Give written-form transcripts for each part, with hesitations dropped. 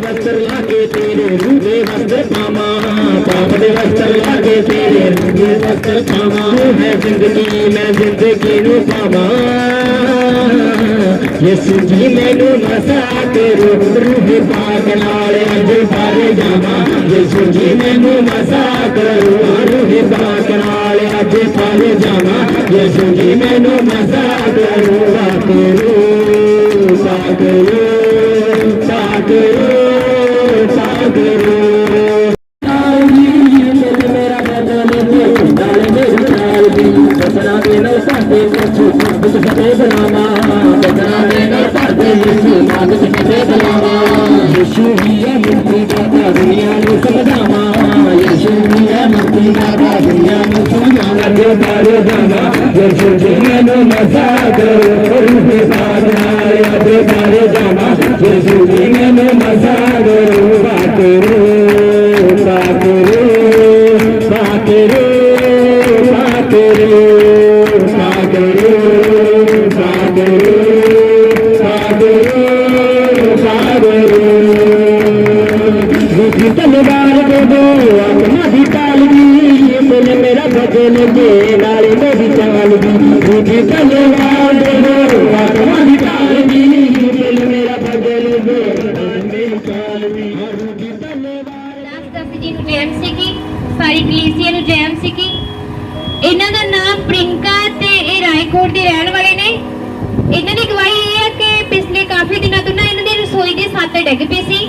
वस्त्र लागे तेरे रूहे वस्त्र पामा, पाप दे वस्त्र लागे तेरे रूहे वस्त्र पामा। है जिंदगी मैं जिंदगी नू पावा, यसु जी मैनू मसा करो रूहे पाक नाल अज पारे जावा। यसु जी मैनू मसा करो रूहे पाक नाल अज पारे जावा। यसु जी मैनू मसा करो पाकरो पाकरो पाकरो पाकरो। मेरा बदल नाल मेरी चाल दी बसना देना साथे सचू कुछ फतेह बनावा। बसना देना साथे यीशु मांग फतेह बनावा। यीशु ही है मुक्ति दाता दुनिया नू समझावा। यीशु ही है मुक्ति दाता दुनिया नू समझावा। अगे बारे जावा यीशु जी मैनू मसा करो रूहे पाक नाल अगे बारे जावा। यीशु जी मैनू मसा करो पाकरो पाकरो पाकरो पाकरो पाकरो पाकरो पाकरो पाकरो। रूठी तलवार दे दो आत्मा दी ताल दी, दिल मेरा बदल दे नाले मेरी चाल दी। रूठी तलवार दे दो आत्मा दी ताल दी, दिल मेरा बदल दे मेरी चाल दी। रूठी तलवार जी ਨੂੰ ਜੈਮ ਸੀਗੀ, ਸਾਰੀ ਕਲੀਸੀਆ ਨੂੰ ਜੈਮ ਸੀਗੀ। ਇਹਨਾਂ ਦਾ ਨਾਮ ਪ੍ਰਿੰਕਾ ਤੇ ਇਹ ਰਾਏਕੋਟ ਦੇ ਰਹਿਣ ਵਾਲੇ ਨੇ। ਇਹਨਾਂ ਦੀ ਗਵਾਹੀ ਇਹ ਹੈ ਕਿ ਪਿਛਲੇ ਕਾਫੀ ਦਿਨਾਂ ਤੋਂ ਨਾ ਇਹਨਾਂ ਦੀ ਰਸੋਈ ਦੀ ਛੱਤ ਡਿੱਗ ਪਈ ਸੀ,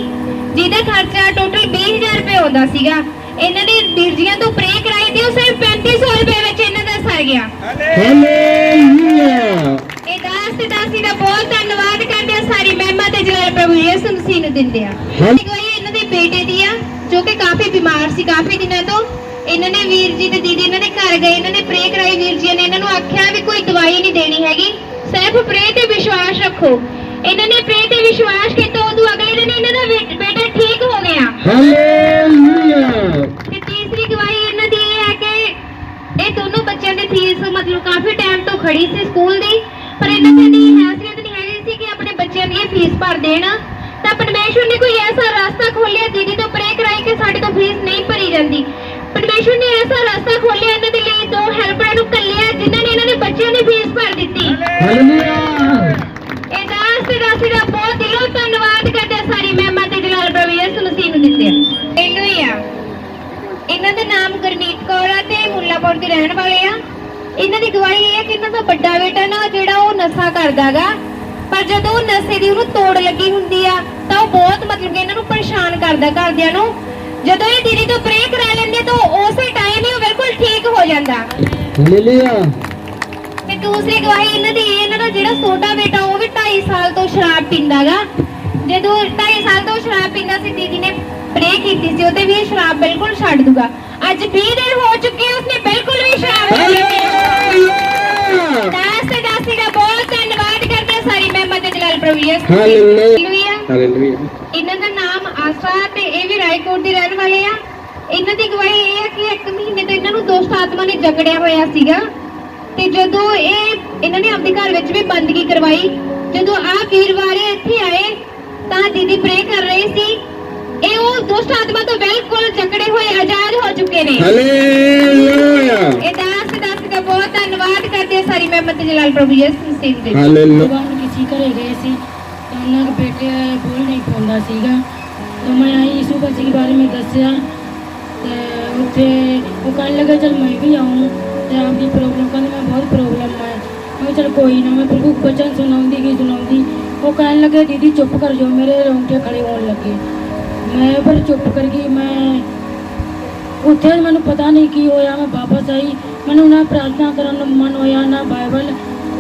ਜਿਹਦਾ ਖਰਚਾ ਟੋਟਲ 20,000 ਰੁਪਏ ਆਉਂਦਾ ਸੀਗਾ। ਇਹਨਾਂ ਦੇ ਵੀਰਜੀਆਂ ਤੋਂ ਪ੍ਰੇ ਕਰਾਈ ਤੇ ਉਹ ਸਿਰਫ 3500 ਰੁਪਏ ਵਿੱਚ ਇਹਨਾਂ ਦਾ ਸਰ ਗਿਆ। ਹਾਲੇਲੂਇਆ। ਇਹ ਦਾਸ ਤੇ ਦਾਸੀ ਦਾ ਬਹੁਤ ਧੰਨਵਾਦ ਕਰਦੇ ਆ, ਸਾਰੀ ਮਹਿਮਾ ਤੇ ਜਲਾਲ ਪ੍ਰਭੂ ਯਿਸੂ ਮਸੀਹ ਨੂੰ ਦਿੰਦੇ ਆ। ਗਵਾਹੀ ਇਹਨਾਂ ਦੇ ਬੇਟੇ ਦੀ ਆ ਜੋ ਕਿ ਕਾਫੀ ਬਿਮਾਰ ਸੀ ਕਾਫੀ ਦਿਨਾਂ ਤੋਂ। ਇਹਨਾਂ ਨੇ ਵੀਰ ਜੀ ਤੇ ਦੀਦੀ ਇਹਨਾਂ ਦੇ ਘਰ ਗਏ, ਇਹਨਾਂ ਨੇ ਪ੍ਰੇ ਕਰਾਈ। ਵੀਰ ਜੀ ਨੇ ਇਹਨਾਂ ਨੂੰ ਆਖਿਆ ਵੀ ਕੋਈ ਦਵਾਈ ਨਹੀਂ ਦੇਣੀ ਹੈਗੀ, ਸਿਰਫ ਪ੍ਰੇ ਤੇ ਵਿਸ਼ਵਾਸ ਰੱਖੋ। ਇਹਨਾਂ ਨੇ ਪ੍ਰੇ ਤੇ ਵਿਸ਼ਵਾਸ ਕੀਤਾ, ਉਦੋਂ ਅਗਲੇ ਦਿਨ ਇਹਨਾਂ ਦਾ ਬੇਟਾ ਠੀਕ ਹੋ ਗਿਆ। ਹਾਲੇਲੂਇਆ। ਤੇ ਤੀਸਰੀ ਗਵਾਹੀ ਇਹਨਾਂ ਦੀ ਇਹ ਹੈ ਕਿ ਇਹ ਦੋਨੋਂ ਬੱਚਿਆਂ ਦੀ ਫੀਸ ਮਤਲਬ ਕਾਫੀ ਟਾਈਮ ਤੋਂ ਖੜੀ ਸੀ ਸਕੂਲ ਦੀ, ਪਰ ਇਹਨਾਂ ਦੀ ਹੈਸੀਅਤ ਨਹੀਂ ਹੈਗੀ ਸੀ ਕਿ ਆਪਣੇ ਬੱਚਿਆਂ ਦੀ ਫੀਸ ਭਰ ਦੇਣ। ਤਾਂ ਪਰਮੇਸ਼ਵਰ ਨੇ ਕੋਈ ਐਸਾ ਰਾਸਤਾ ਖੋਲਿਆ, ਦੀਦੀ ਤੋਂ ਪ੍ਰੇ ਕਰਾਈ ਕਿ ਸਾਡੇ ਤੋਂ ਫੀਸ ਨਹੀਂ ਭਰੀ ਜਾਂਦੀ। ਪਰਮੇਸ਼ਵਰ ਨੇ ਐਸਾ ਰਾਸਤਾ ਖੋਲਿਆ, ਇਹਨਾਂ ਦੇ ਲਈ 2 ਹੈਲਪਰਾਂ ਨੂੰ ਕੱਲਿਆ ਜਿਨ੍ਹਾਂ ਨੇ ਇਹਨਾਂ ਦੇ ਬੱਚਿਆਂ ਦੀ ਫੀਸ ਭਰ ਦਿੱਤੀ। ਹਾਲੇਲੂਇਆ। ਇਹ ਦਾਸ ਤੇ ਦਾਸੀ ਦਾ ਬਹੁਤ ਦਿਲੋਂ ਧੰਨਵਾਦ ਕਰਦੇ ਆ, ਸਾਰੀ ਮਹਿਮਾ ਤੇ ਜਲਾਲ ਪ੍ਰਭੂ ਯਿਸੂ ਮਸੀਹ ਨੂੰ ਦਿੰਦੇ ਆ। ਹਾਲੇਲੂਇਆ। ਇਹਨਾਂ ਦਾ ਨਾਮ ਗੁਰਮੀਤ ਕੌਰ ਆ ਤੇ ਮੁੱਲਾਪੁਰ ਦੇ ਰਹਿਣ ਵਾਲੇ ਆ। ਇਹਨਾਂ ਦੀ ਗਵਾਹੀ ਇਹ ਹੈ ਕਿ ਇਹਨਾਂ ਦਾ ਵੱਡਾ ਬੇਟਾ ਨਾ ਜਿਹੜਾ ਉਹ ਨਸ਼ਾ ਕਰਦਾਗਾ, ਪਰ ਜਦੋਂ ਉਹ ਨਸ਼ੇ ਦੀ ਉਹਨੂੰ ਤੋੜ ਲੱਗੀ ਹੁੰਦੀ ਆ ਤਾਂ ਉਹ ਬਹੁਤ ਮਤਲਬ ਕਿ ਇਹਨਾਂ ਨੂੰ ਪਰੇਸ਼ਾਨ ਕਰਦਾ ਘਰਦਿਆਂ ਨੂੰ। ਜਦੋਂ ਇਹ ਦੀਦੀ ਤੋਂ ਪ੍ਰੇ ਕਰਾ ਲੈਂਦੇ ਤਾਂ ਉਸੇ ਟਾਈਮ ਹੀ ਉਹ ਬਿਲਕੁਲ ਠੀਕ ਹੋ ਜਾਂਦਾ। ਹਾਲੇਲੂਇਆ। ਤੇ ਦੂਸਰੀ ਗਵਾਹੀ ਇਹਨਾਂ ਦੀ ਇਹਨਾਂ ਦਾ ਜਿਹੜਾ ਛੋਟਾ ਬੇਟਾ ਉਹ ਵੀ 2.5 ਸਾਲ ਤੋਂ ਸ਼ਰਾਬ ਪੀਂਦਾਗਾ। ਜਦੋਂ 2.5 ਸਾਲ ਤੋਂ ਸ਼ਰਾਬ ਪੀਂਦਾ ਸੀ, ਦੀਦੀ ਨੇ ਪ੍ਰੇ ਕੀਤੀ ਸੀ ਉਹਦੇ ਵੀ ਇਹ ਸ਼ਰਾਬ ਬਿਲਕੁਲ ਛੱਡ ਦੂਗਾ। ਅੱਜ 20 ਦਿਨ ਹੋ ਚੁੱਕੇ ਉਸਨੇ ਬਿਲਕੁਲ ਵੀ ਸ਼ਰਾਬ ਨਹੀਂ ਪੀਤੀ। ਦਾਸ ਤੇ ਦਾਸੀ ਦਾ ਬਹੁਤ ਧੰਨਵਾਦ ਕਰਦੇ ਆ, ਸਾਰੀ ਮਹਿਮਾ ਤੇ ਜਲਾਲ ਪ੍ਰਭੂ ਯਿਸੂ। ਹਾਲੇਲੂਇਆ। ਹਾਲੇਲੂਇਆ। ਇਹਨਾਂ ਦਾ ਨਾਮ ਆਸਾ ਤੇ ਇਹ ਵੀ ਰਾਏਕੋਟ ਦੇ ਰਹਿਣ ਵਾਲੇ ਆ। ਇਹਨਾਂ ਦੀ ਗਵਾਹੀ ਇਹ ਹੈ ਕਿ 1 ਮਹੀਨੇ ਤੋਂ ਇਹਨਾਂ ਨੂੰ ਦੁਸ਼ਟ ਆਤਮਾ ਨੇ ਜਕੜਿਆ ਹੋਇਆ ਸੀਗਾ ਤੇ ਜਦੋਂ ਇਹਨਾਂ ਨੇ ਆਪਣੇ ਘਰ ਵਿੱਚ ਵੀ ਬੰਦਗੀ ਕਰਵਾਈ। ਜਦੋਂ ਆਹ ਵੀਰਵਾਰ ਇੱਥੇ ਆਏ ਤਾਂ ਦੀਦੀ ਪ੍ਰੇ ਕਰ ਰਹੇ ਸੀ, ਇਹ ਉਹ ਦੁਸ਼ਟ ਆਤਮਾ ਤੋਂ ਬਿਲਕੁਲ ਜਕੜੇ ਹੋਏ ਆਜ਼ਾਦ ਹੋ ਚੁੱਕੇ ਨੇ। ਹਾਲੇਲੂਇਆ। ਇਹ ਦਾਸ ਦਾ ਬਹੁਤ ਧੰਨਵਾਦ ਕਰਦੇ ਆ, ਸਾਰੀ ਮਹਿਮਾ ਤੇ ਜਲਾਲ ਪ੍ਰਭੂ ਯਿਸੂ ਮਸੀਹ ਦੇ। ਹਾਲੇਲੂਇਆ। ਕਿਸੇ ਘਰੇ ਗਏ ਸੀ ਤਾਂ ਉਹਨਾਂ ਦਾ ਬੇਟੇ ਬੋਲ ਨਹੀਂ ਪਾਉਂਦਾ ਸੀਗਾ, ਤਾਂ ਮੈਂ ਯਿਸੂ ਮਸੀਹ ਦੇ ਬਾਰੇ ਵਿੱਚ ਦੱਸਿਆ ਤੇ ਉੱਥੇ ਉਹ ਕਹਿਣ ਲੱਗਾ ਚਲ ਮੈਂ ਵੀ ਆऊँ ਤੇ ਆਪਦੀ ਪ੍ਰੋਬਲਮ ਕਹਿੰਦੇ ਮੈਂ ਬਹੁਤ ਪ੍ਰੋਬਲਮ ਹੈ। ਮੈਂ ਚਲ ਕੋਈ ਨਾ, ਮੈਂ ਪ੍ਰਭੂ ਬਚਨ ਸੁਣਾਉਂਦੀ ਗਈ ਸੁਣਾਉਂਦੀ। ਉਹ ਕਹਿਣ ਲੱਗੇ ਦੀਦੀ ਚੁੱਪ ਕਰ ਜਾਓ, ਮੇਰੇ ਰੋਂਗਟੇ ਖੜੇ ਹੋਣ ਲੱਗੇ। ਮੈਂ ਪਰ ਚੁੱਪ ਕਰ ਗਈ। ਮੈਂ ਉੱਥੇ ਮੈਨੂੰ ਪਤਾ ਨਹੀਂ ਕੀ ਹੋਇਆ, ਮੈਂ ਵਾਪਸ ਆਈ। ਮੈਨੂੰ ਨਾ ਪ੍ਰਾਰਥਨਾ ਕਰਨ ਨੂੰ ਮਨ ਹੋਇਆ, ਨਾ ਬਾਈਬਲ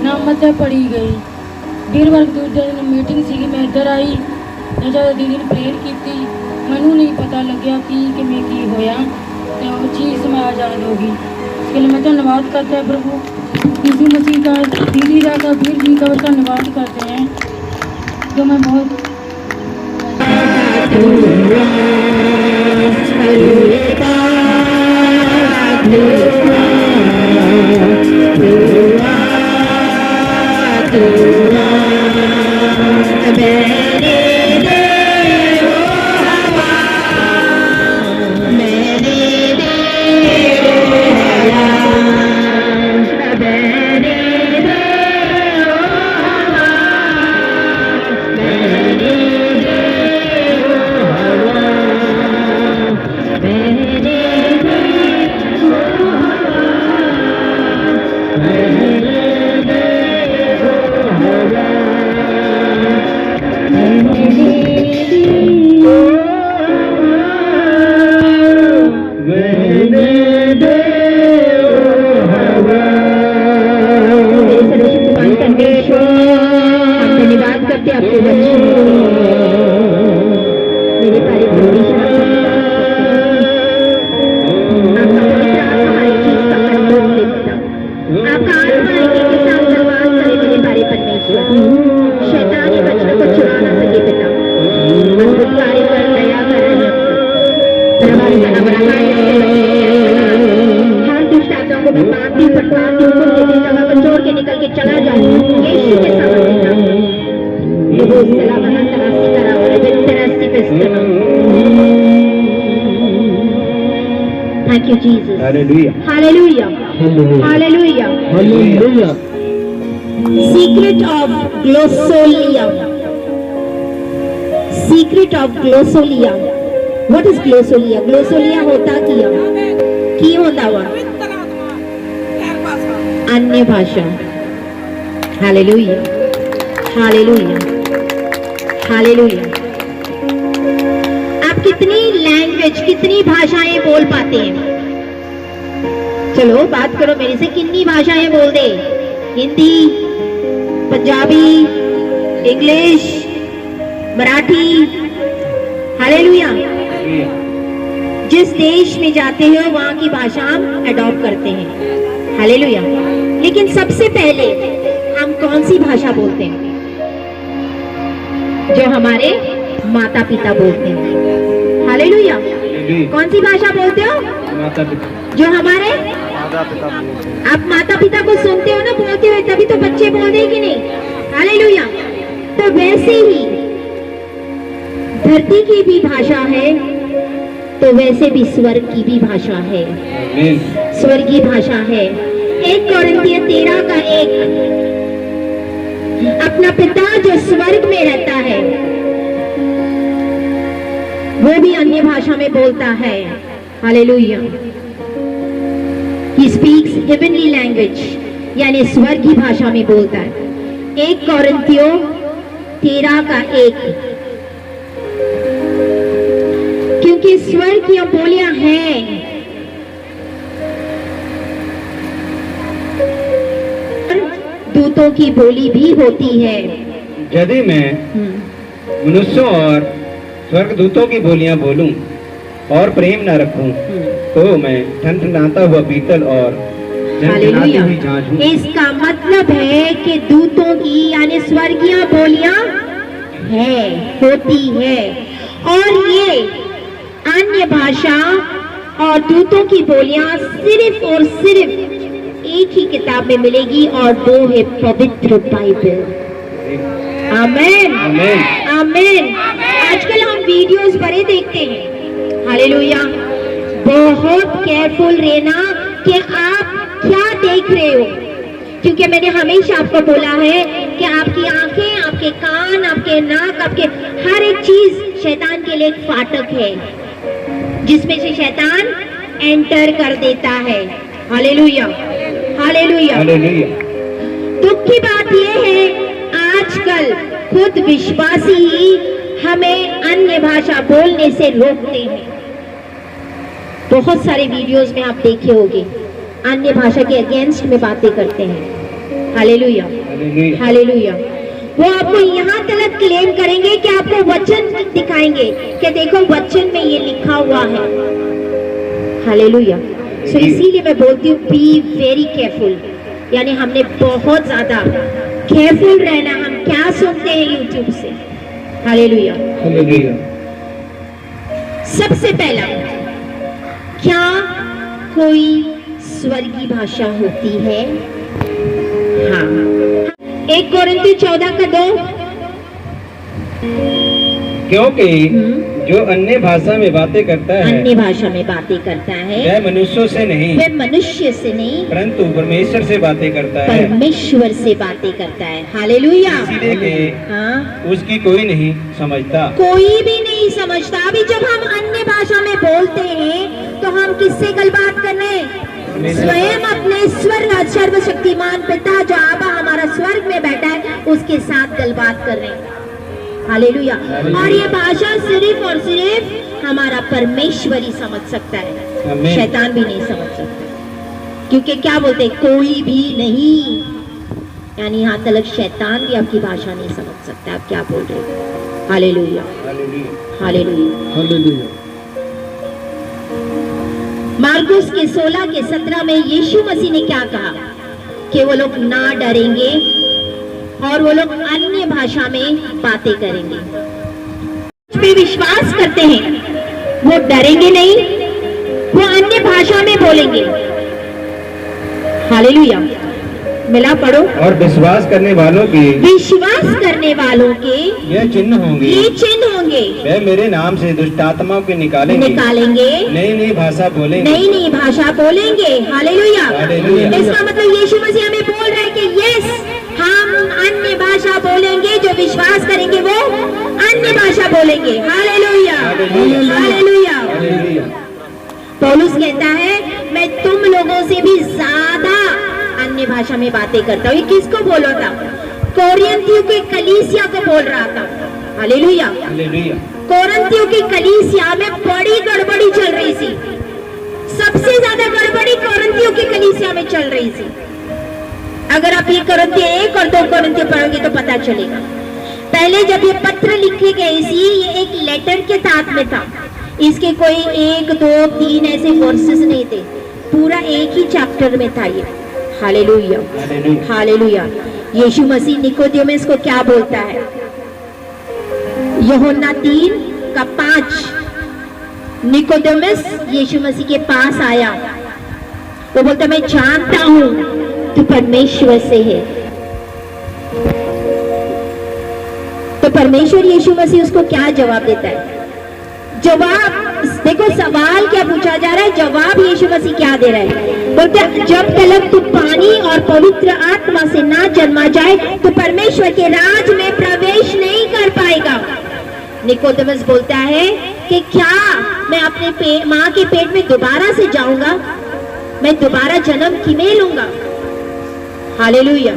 ਨਾ ਮੱਥੇ ਪੜ੍ਹੀ ਗਈ। ਵੀਰਵਾਰ ਦੂਜੇ ਦਿਨ ਮੀਟਿੰਗ ਸੀਗੀ, ਮੈਂ ਇੱਧਰ ਆਈ ਤੇ ਜਦੋਂ ਦੀਦੀ ਨੇ ਪ੍ਰੇਅਰ ਕੀਤੀ ਮੈਨੂੰ ਨਹੀਂ ਪਤਾ ਲੱਗਿਆ ਕਿਵੇਂ ਕੀ ਹੋਇਆ ਤੇ ਉਹ ਚੀਜ਼ ਮੈਂ ਆਜ਼ਾਦ ਹੋ ਗਈ। इसके लिए मैं धन्यवाद करते हैं प्रभु यीशु मसीह का, दीदी का वीर जी का धन्यवाद करते हैं जो मैं बहुत Hallelujah. मेरे देव हवा, मेरे देव हवा, मेरे देव हवा, मेरे देव हवा, मेरे देव धन्यवाद करते आपके बच्चे मेरे पारी आपका आत्मा के साथ धन्यवाद करे मेरे पारे परमेश्वर। शैतानी बच्चों को चुरा ना सके पिता, अद्भुत कार्य कर दया कर हर दुष्ट आत्माओं को मैं मारती फटकारती हूँ, तुम मेरी जगह पर छोड़ के निकल के चला जाओ यीशु के सामने ना ये सलाम तरासी करा और तरासी फिस्टना। Thank you, Jesus. Hallelujah. Hallelujah. Hallelujah. Hallelujah. Secret of glossolia. Secret of glossolia. What is glossolia? Glossolia होता क्या? की होता हुआ? अन्य भाषा. Hallelujah. Hallelujah. Hallelujah. आप कितनी लैंग्वेज, कितनी भाषाएं बोल पाते हैं? चलो बात करो मेरे से, कितनी भाषाएं बोल दे? हिंदी, पंजाबी, इंग्लिश, मराठी। हालेलुया। जिस देश में जाते हो वहां की भाषा हम अडॉप्ट करते हैं। हालेलुया। लेकिन सबसे पहले हम कौन सी भाषा बोलते हैं? जो हमारे माता पिता बोलते हैं। हालेलुया। कौन सी भाषा बोलते हो? माता पिता। जो हमारे आप माता पिता को सुनते हो ना बोलते हुए, तभी तो बच्चे बोल रहे कि नहीं? हालेलुया। तो वैसे ही धरती की भी भाषा है, तो वैसे भी स्वर्ग की भी भाषा है। स्वर्ग की भाषा है। 1 कोरिन्थिय 13:1 अपना पिता जो स्वर्ग में रहता है वो भी अन्य भाषा में बोलता है। Hallelujah. He speaks heavenly language, यानी स्वर्ग की भाषा में बोलता है। 1 कोरिन्थियों 13:1 क्योंकि स्वर्ग की बोलियां हैं, दूतों की बोली भी होती है। यदि मैं मनुष्यों और स्वर्गदूतों की बोलियां बोलूं और प्रेम न रखूं तो मैं ठनठनाता हुआ पीतल और झनझनाती हुई झांझ हूं। इसका मतलब है कि दूतों की यानी स्वर्गीय बोलियां है, होती है, और ये अन्य भाषा और दूतों की बोलियां सिर्फ और सिर्फ एक ही किताब में मिलेगी और वो है पवित्र बाइबल। आमेन। आमेन। आमेन। आजकल हम वीडियोस बड़े देखते हैं। हालेलुया। बहुत केयरफुल रहना कि आप क्या देख रहे हो, क्योंकि मैंने हमेशा आपको बोला है कि आपकी आंखें, आपके कान, आपके नाक, आपके हर एक चीज शैतान के लिए एक फाटक है जिसमें से शैतान एंटर कर देता है। हालेलुया। हालेलुया। हालेलुया। दुख की बात यह है आजकल खुद विश्वासी ही हमें अन्य भाषा बोलने से रोकते हैं। बहुत सारे वीडियोस में आप देखे होंगे अन्य भाषा के अगेंस्ट में बातें करते हैं। हालेलुया। हालेलुया। वो आपको यहाँ तक क्लेम करेंगे कि आपको वचन दिखाएंगे कि देखो वचन में ये लिखा हुआ है। हालेलुया। सो इसीलिए मैं बोलती हूँ बी वेरी केयरफुल, यानी हमने बहुत ज्यादा केयरफुल रहना हम क्या सुनते हैं यूट्यूब से। हालेलुया। हालेलुया। सबसे पहला, क्या कोई स्वर्गीय भाषा होती है? हाँ। 1 कोरिन्थियों 14:2 क्योंकि जो अन्य भाषा में बातें करता है अन्य भाषा में बातें करता है वह मनुष्यों से नहीं वह मनुष्य से नहीं परंतु परमेश्वर से बातें करता है, परमेश्वर से बातें करता है। हालेलुया। इसीलिए कि हाँ, उसकी कोई नहीं समझता। कोई भी नहीं समझता। अभी जब हम अन्य भाषा में बोलते हैं तो हम किससे गलबात कर रहे हैं? स्वयं अपने स्वर्ग सर्वशक्तिमान पिता जो आबा हमारा स्वर्ग में बैठा है उसके साथ गलबात कर रहे हैं। हालेलुया। और ये भाषा सिर्फ और सिर्फ हमारा परमेश्वर ही समझ सकता है, आमीन। शैतान भी नहीं समझ सकता। क्योंकि क्या बोलते हैं? कोई भी नहीं, यानी यहाँ तक शैतान भी आपकी भाषा नहीं समझ सकता। आप क्या बोल रहे हो? Hallelujah, hallelujah, hallelujah. मार्कुस के 16 के 17 में यीशु मसीह ने क्या कहा कि वो लोग ना डरेंगे और वो लोग अन्य भाषा में बातें करेंगे। जिस पे विश्वास करते हैं वो डरेंगे नहीं, वो अन्य भाषा में बोलेंगे। हालेलुया। मिला पढ़ो। और विश्वास करने वालों के विश्वास करने वालों के यह चिन्ह होंगे, ये चिन्ह होंगे, वे मेरे नाम से दुष्ट आत्माओं को निकालेंगे, नई नई भाषा बोलेंगे, नई नई भाषा बोलेंगे। हालेलुया। हालेलुया। इसका मतलब यीशु मसीह हमें बोल रहे हैं कि यस, हम अन्य भाषा बोलेंगे। जो विश्वास करेंगे वो अन्य भाषा बोलेंगे। Hallelujah, hallelujah. हालेलुया। हालेलुया। पौलुस कहता है मैं तुम लोगों से भी ज्यादा अन्य भाषा में बातें करता हूँ। ये किसको बोल रहा था? कोरिन्थियों के कलीसिया को बोल रहा था। हालेलुया। हालेलुया। कोरिन्थियों की कलीसिया में बड़ी गड़बड़ी चल रही थी। सबसे ज्यादा गड़बड़ी कोरिन्थियों की कलीसिया में चल रही थी। अगर आप ये कोरिन्थियों 1 और 2 कोरिन्थियों पढ़ोगे तो पता चलेगा। पहले जब ये पत्र लिखे गए थी, ये एक लेटर के साथ में था। इसके कोई 1, 2, 3 ऐसे वर्सेस नहीं थे, पूरा एक ही चैप्टर में था ये। Hallelujah, hallelujah. यीशु मसीह निकोदेमुस को क्या बोलता है? यूहन्ना 3:5 निकोदेमुस यीशु मसीह के पास आया। वो बोलता मैं जानता हूं तू परमेश्वर से है। तो परमेश्वर यीशु मसीह उसको क्या जवाब देता है? जवाब देखो, सवाल क्या पूछा जा रहा है, जवाब यीशु मसीह क्या दे रहा है? बोलते जब तक तू पानी और पवित्र आत्मा से ना जन्मा जाए तो परमेश्वर के राज में प्रवेश नहीं कर पाएगा। निकोदेमुस बोलता है कि क्या मैं अपने माँ के पेट में दोबारा से जाऊंगा? मैं दोबारा जन्म किमें लूंगा? Hallelujah,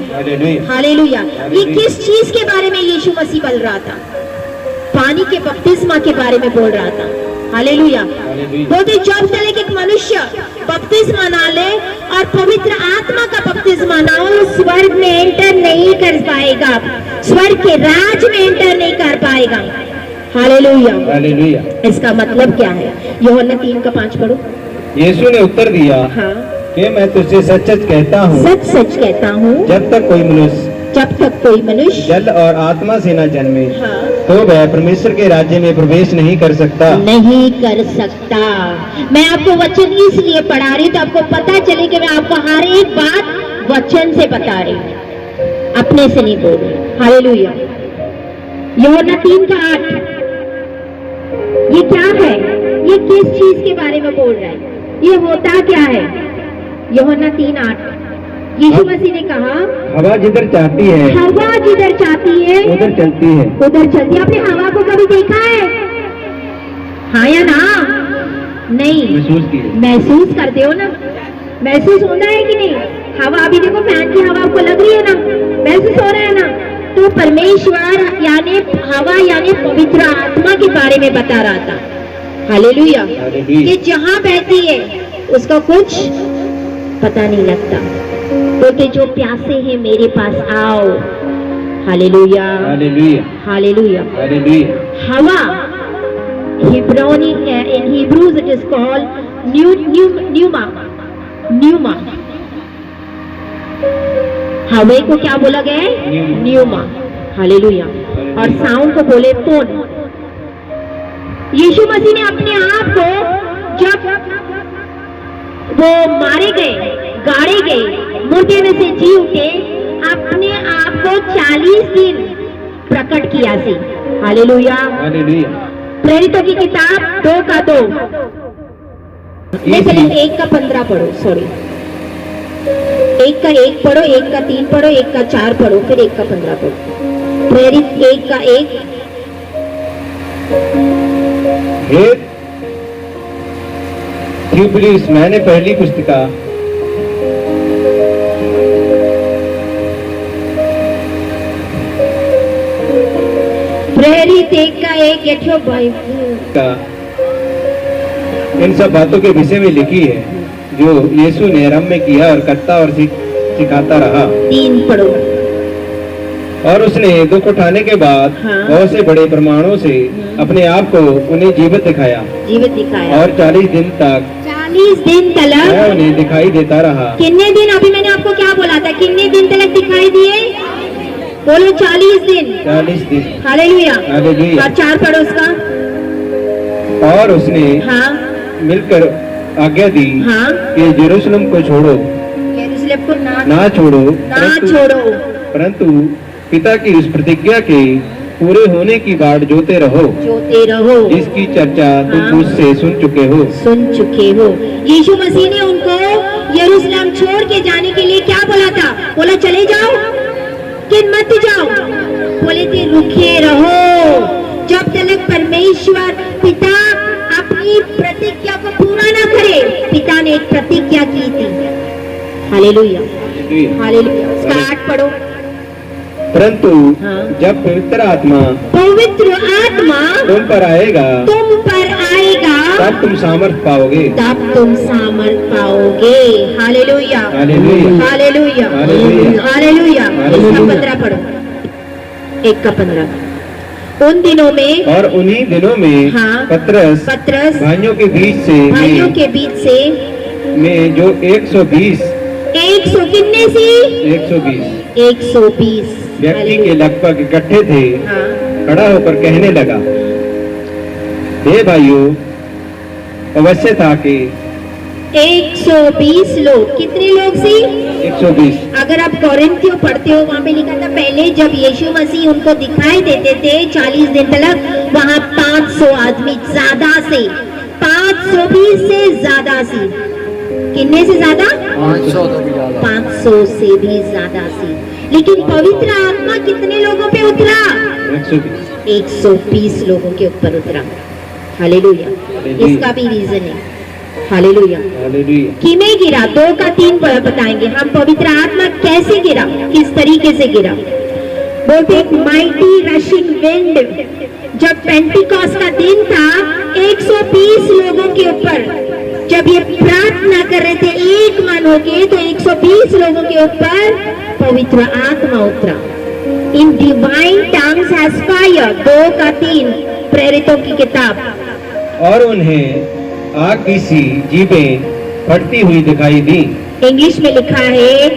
hallelujah. ये किस चीज के बारे में यीशु मसीह बोल रहा था? पानी के बपतिस्मा के बारे में बोल रहा था। हालेलुया। बोलते जब तक एक मनुष्य बपतिस्मा ना ले और पवित्र आत्मा का बपतिस्मा ना हो, स्वर्ग में एंटर नहीं कर पाएगा, स्वर्ग के राज में एंटर नहीं कर पाएगा। Hallelujah, hallelujah. इसका मतलब क्या है? यूहन्ना 3:5 पढ़ो। यीशु ने उत्तर दिया हाँ, कि मैं तुझसे सच सच कहता हूँ, सच सच कहता हूँ, जब तक कोई मनुष्य जल और आत्मा से न जन्मे हाँ, तो वह परमेश्वर के राज्य में प्रवेश नहीं कर सकता। नहीं कर सकता। मैं आपको वचन इसलिए पढ़ा रही तो आपको पता चले कि मैं आपको हर एक बात वचन से बता रही हूँ, अपने से नहीं बोल रही। हालेलुया। यूहन्ना 3:8 ये क्या है? ये किस चीज के बारे में बोल रहा है? ये होता क्या है? यूहन्ना 3:8 यीशु मसीह ने कहा हवा जिधर चाहती है, हवा जिधर चाहती है उधर चलती है, उधर चलती है। आपने हवा को कभी देखा है? हाँ या ना? नहीं। महसूस करते हो ना? महसूस होता है कि नहीं? हवा अभी देखो, फैन की हवा आपको लग रही है ना, महसूस हो रहा है ना? तो परमेश्वर यानी हवा यानी पवित्र आत्मा के बारे में बता रहा था। हालेलुया। कि जहाँ बहती है उसका कुछ पता नहीं लगता। बोलते जो प्यासे हैं मेरे पास आओ। Hallelujah, hallelujah, hallelujah, hallelujah. हवा हिब्रोनी in Hebrews it is called pneuma. हवा को क्या बोला गया है? न्यूमा। हालेलुया। और साउंड को बोले फोन। यीशु मसीह ने अपने आप को जब वो मारे गए, गाड़े गए, मुर्दे में से जी उठे, अपने आप को 40 दिन प्रकट किया सी। हालेलुया। हालेलुया। प्रेरितों की किताब 2 का 2, नहीं पहले 1 का 15 पढ़ो, सॉरी 1 का 1 पढ़ो, 1 का 3 पढ़ो, 1 का 4 पढ़ो, फिर 1 का 15 पढ़ो। प्रेरित 1 का 1। हे थ्यूबिलिस, मैंने पहली पुस्तिका प्रेरित 1 का 1 एठो भाई का इन सब बातों के विषय में लिखी है जो यीशु ने आरंभ में किया और करता और सिखाता रहा। 3 पढ़ो। और उसने दुख उठाने के बाद हाँ। बहुत से बड़े प्रमाणों से अपने आप को उन्हें जीवित दिखाया जीवित दिखाया और 40 दिन तक 40 दिन वह तलक। उन्हें दिखाई देता रहा। कितने दिन? अभी मैंने आपको क्या बोला था, कितने दिन तलक दिखाई दिए? बोलो 40 दिन। 40 दिन। हालेलुया। हालेलुया। और 4 पढ़ो उसका। और उसने हाँ मिलकर आज्ञा दी हाँ। कि यरूशलेम को छोड़ो, यरूशलेम को ना छोड़ो, ना छोड़ो, परंतु पिता की उस प्रतिज्ञा के पूरे होने की बाट जोते रहो जोते रहो, जिसकी चर्चा तुम हाँ। मुझसे सुन चुके हो। सुन चुके हो। यीशु मसीह ने उनको यरूशलेम छोड़ के जाने के लिए क्या बोला था? बोला चले जाओ कि मत जाओ? बोले थे रुके रहो जब तक परमेश्वर पिता अपनी प्रतिज्ञा को पूरा ना करे। पिता ने एक प्रतिज्ञा की थी। Hallelujah hallelujah. उसका 8 पढ़ो। परंतु हाँ। जब पवित्र आत्मा तुम पर आएगा तब तुम सामर्थ पाओगे। तब तुम सामर्थ पाओगे। Hallelujah hallelujah. Hallelujah hallelujah. Hallelujah. Hallelujah. इसका 15 पढ़ो। 1 का 15। उन दिनों में और उन्हीं दिनों में हाँ। पतरस भाइयों के बीच से भाइयों के बीच से में जो 120 100 कितने सी 120 120 व्यक्ति के लगभग इकट्ठे थे, हाँ। खड़ा होकर कहने लगा, हे भाइयों, अवश्य था कि 120 लोग। कितने लोग सी? 120। अगर आप कोरिन्थियों पढ़ते हो वहाँ पे लिखा था पहले जब यीशु मसीह उनको दिखाई देते थे 40 दिन तक, वहाँ 500 आदमी ज्यादा से 520 से ज्यादा सी। कितने से ज्यादा? 500 से भी ज्यादा सी। लेकिन पवित्र आत्मा कितने लोगों पे उतरा? 120 लोगों के ऊपर उतरा। हालेलुया। इसका भी रीजन है। हालेलुया। कि में गिरा? 2 का 3 बताएंगे हम। पवित्र आत्मा कैसे गिरा, किस तरीके से गिरा? बोलते एक माइटी रशिंग विंड। जब पेंटिकॉस्ट का दिन था 120 लोगों के ऊपर जब ये प्रार्थना कर रहे थे एक मन होके, तो 120 लोगों के ऊपर पवित्र आत्मा उतरा। In divine tongues has fire. 2 का 3 प्रेरितों की किताब। और उन्हें आग की सी जीभें फटती हुई दिखाई दी। इंग्लिश में लिखा है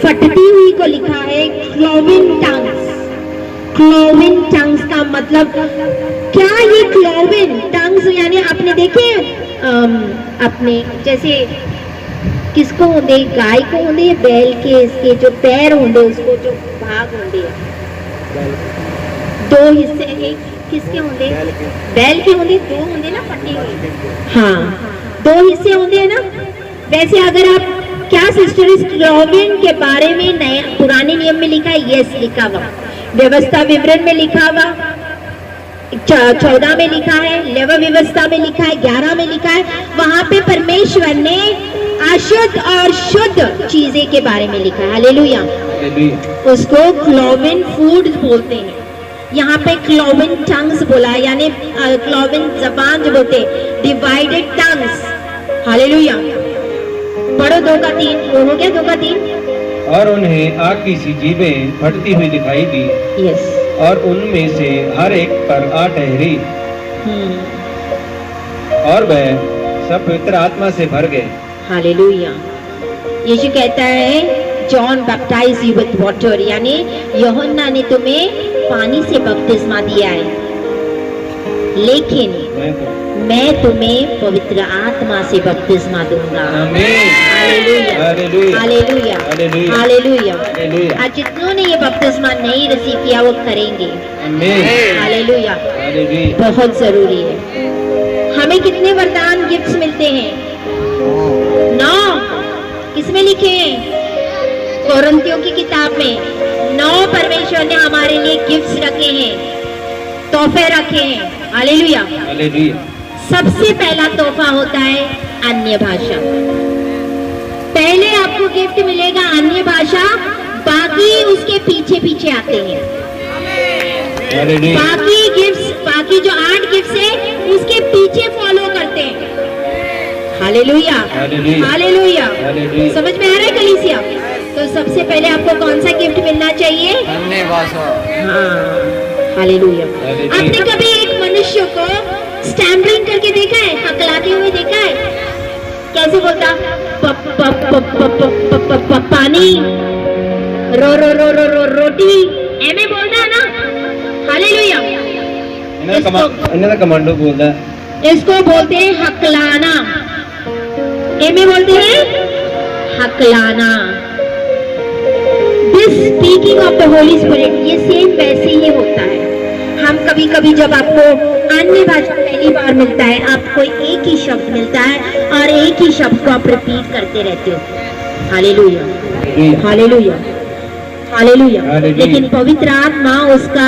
फटती हुई को लिखा है क्लोविन टंग्स। क्लोविन टंग्स का मतलब क्या? ये क्लोविन टंग्स यानी आपने देखे अपने जैसे किसको होंगे? गाय को होंगे, बैल के इसके जो पैर होंगे उसको जो भाग होंगे 2 हिस्से, एक किसके होंगे? बैल के होंगे, 2 होंगे ना फटी हुई। हाँ 2 हिस्से होंगे ना। वैसे अगर आप क्या सिस्टर इस क्लोविन के बारे में नया पुराने नियम में लिखा है? यस लिखा हुआ, व्यवस्था विवरण में लिखा हुआ, 14 में लिखा है, लेवा व्यवस्था में लिखा है, 11 में लिखा है। वहां पे परमेश्वर ने अशुद्ध और शुद्ध चीजें के बारे में लिखा है। हालेलुया। उसको क्लोविन फूड बोलते हैं। यहाँ पे क्लोविन टंग्स बोला है, यानी क्लोविन जबान जो बोलते हैं, डिवाइडेड टंग्स। हालेलुया। पढ़ो 2 का 3। वो हो गया 2 का 3। और उन्हें आग की सी जीभें फटती हुई दिखाई दी। यस। और उनमें से हर एक पर आ ठहरी और वह सब पवित्र आत्मा से भर गए। हालेलुया। यीशु कहता है John baptise you with water, यानी यूहन्ना ने तुम्हें पानी से बपतिस्मा दिया है। लेकिन मैं तुम्हें पवित्र आत्मा से बपतिस्मा दूंगा। आमीन। Hallelujah, hallelujah, hallelujah, hallelujah, hallelujah. Hallelujah. आज जितनों ने ये बपतिस्मा नहीं रिसीव किया वो करेंगे। आमीन। Hallelujah, hallelujah. बहुत जरूरी है। हमें कितने वरदान गिफ्ट्स मिलते हैं? 9। किसमें लिखे हैं? कोरिन्थियों की किताब में 9 परमेश्वर ने हमारे लिए गिफ्ट्स रखे हैं, तोहफे रखे हैं। हालेलुया। हालेलुया। सबसे पहला तोहफा होता है अन्य भाषा। पहले आपको गिफ्ट मिलेगा अन्य भाषा, बाकी उसके पीछे पीछे आते हैं। हालेलुया। बाकी गिफ्ट्स, बाकी जो 8 गिफ्ट्स है उसके पीछे फॉलो करते हैं। Hallelujah, hallelujah, hallelujah. हालेलुया। समझ में आ रहा है कलीसिया? तो सबसे पहले आपको कौन सा गिफ्ट मिलना चाहिए? अन्य भाषा। हाँ, हालेलुया। हालेलुया। आपने कभी एक मनुष्य को स्टैम्पलिंग करके देखा है? हकलाते हुए देखा है? कैसे बोलता? प प प प प प प प पानी, रो रो रो रो रो रोटी, ऐमे बोलता है ना? हालेलुया। इन्हें तो कमांडो बोलता है। इसको बोलते हैं हकलाना। ऐमे बोलते हैं हकलाना। This speaking of the holy spirit, ये सेम वैसे ही होता है। हम कभी कभी जब आपको अन्य भाषा पहली बार मिलता है, आपको एक ही शब्द मिलता है और एक ही शब्द को आप रिपीट करते रहते हो। Hallelujah, hallelujah, hallelujah. हालेलुया। लेकिन पवित्र आत्मा उसका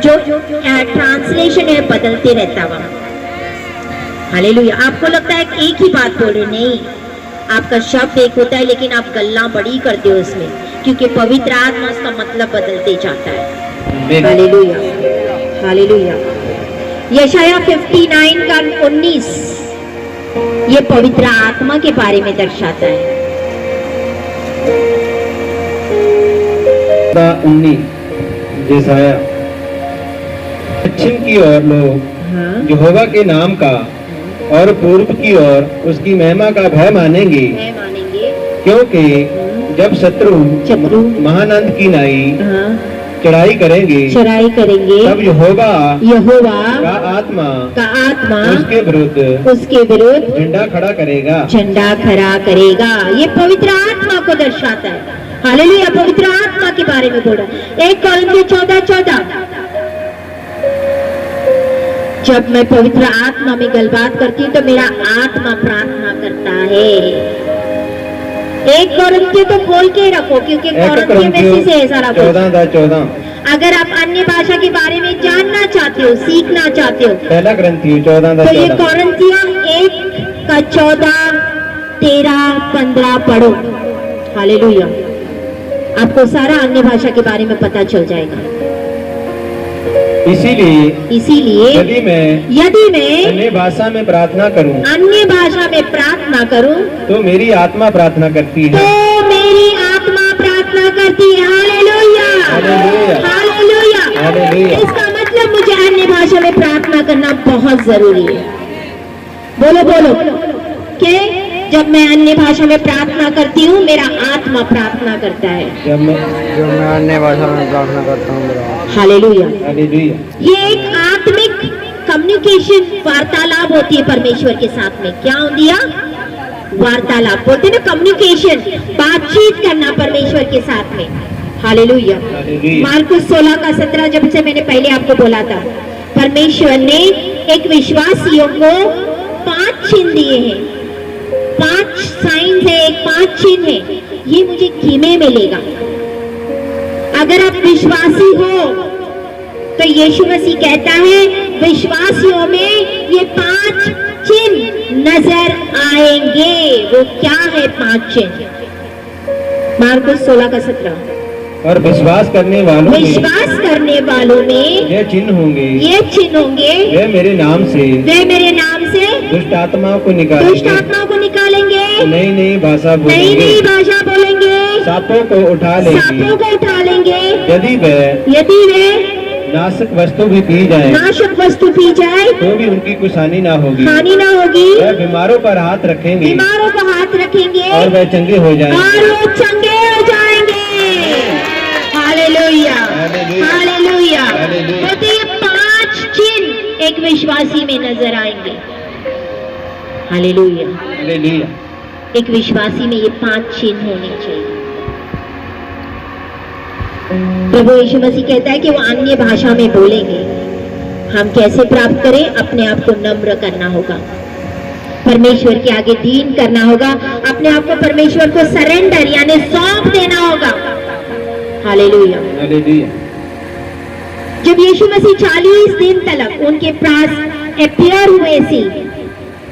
जो ट्रांसलेशन है बदलते रहता वहाँ। हालेलुया। आपको लगता है कि एक ही बात बोल रहे, नहीं, आपका शब्द एक होता है लेकिन आप गल्ला बड़ी करते हो उसमें, क्योंकि पवित्र आत्मा उसका मतलब बदलते जाता है। Hallelujah, hallelujah. यशाया 59 का 19 ये पवित्र आत्मा के बारे में दर्शाता है। 19 यशाया। पश्चिम की ओर लोग हाँ, यहोवा के नाम का और पूर्व की ओर उसकी महिमा का भय मानेंगे, मैं मानेंगे। क्योंकि जब शत्रु शत्रु महानंद की नाई हाँ, चढ़ाई करेंगे, चढ़ाई करेंगे, तब यहोवा यहोवा का आत्मा का आत्मा उसके विरुद्ध उसके विरुद्ध झंडा खड़ा करेगा। झंडा खड़ा करेगा। ये पवित्र आत्मा को दर्शाता है। हालेलुया, पवित्र आत्मा के बारे में बोल रहा है। 1 कोरिन्थियों 14:14। जब मैं पवित्र आत्मा में गलबात करती हूँ तो मेरा आत्मा प्रार्थना करता है। 1 कोरिन्थियों तो खोल के रखो, क्योंकि कोरिन्थियों में से है सारा कुछ। 14:14। अगर आप अन्य भाषा के बारे में जानना चाहते हो, सीखना चाहते हो, पहला ग्रंथी तो ये 14:14। कोरिन्थियों 1 का 14, 13, 15 पढ़ो। हालेलुया। आपको सारा अन्य भाषा के बारे में पता चल जाएगा। इसीलिए यदि मैं अन्य भाषा में प्रार्थना करूं, अन्य भाषा में प्रार्थना करूं तो मेरी आत्मा प्रार्थना करती तो है। मेरी आत्मा प्रार्थना करती है। Hallelujah, hallelujah, hallelujah. हालेलुया। इसका मतलब मुझे अन्य भाषा में प्रार्थना करना बहुत जरूरी है। बोलो बोलो कि जब मैं अन्य भाषा में प्रार्थना करती हूँ मेरा आत्मा प्रार्थना करता है। जब मैं अन्य भाषा में प्रार्थना करता हूँ मेरा। हालेलुया। हालेलुया। ये एक आत्मिक कम्युनिकेशन, वार्तालाप होती है परमेश्वर के साथ में। क्या होती है? वार्तालाप बोलते हैं ना, कम्युनिकेशन, बातचीत करना परमेश्वर के साथ में। हालेलुया। हालेलुया। मार्कुस 16 का 17, जब से मैंने पहले आपको बोला था, परमेश्वर ने एक विश्वासियों को 5 चिन्ह दिए हैं। 5 साइंस है, 5 चिन्ह है। ये मुझे किमे मिलेगा। अगर आप विश्वासी हो तो यीशु मसीह कहता है विश्वासियों में ये 5 चिन्ह नजर आएंगे। वो क्या है 5 चिन्ह? मार्कुस 16 का 17। और विश्वास करने वालों में ये चिन्ह होंगे, वे मेरे नाम से दुष्ट आत्माओं को निकालेंगे, नई नई भाषा बोलेंगे, सांपों को उठा लेंगे, यदि वे नाशक वस्तु भी पी जाए तो भी उनकी कुछ हानि ना होगी। वे बीमारों पर हाथ रखेंगे और वे चंगे हो जाएंगे। Hallelujah, hallelujah, hallelujah. हालेलुया। तो ये 5 चिन्ह एक विश्वासी में नजर आएंगे। हालेलुया। हालेलुया। एक विश्वासी में ये 5 चिन्ह होने चाहिए। प्रभु यीशु मसीह कहता है कि वो अन्य भाषा में बोलेंगे। हम कैसे प्राप्त करें? अपने आप को नम्र करना होगा, परमेश्वर के आगे दीन करना होगा, अपने आप को परमेश्वर को सरेंडर यानी सौंप देना होगा। हालेलुया। हालेलुया। जब यीशु मसीह 40 दिन तक उनके पास अपीयर हुए सी,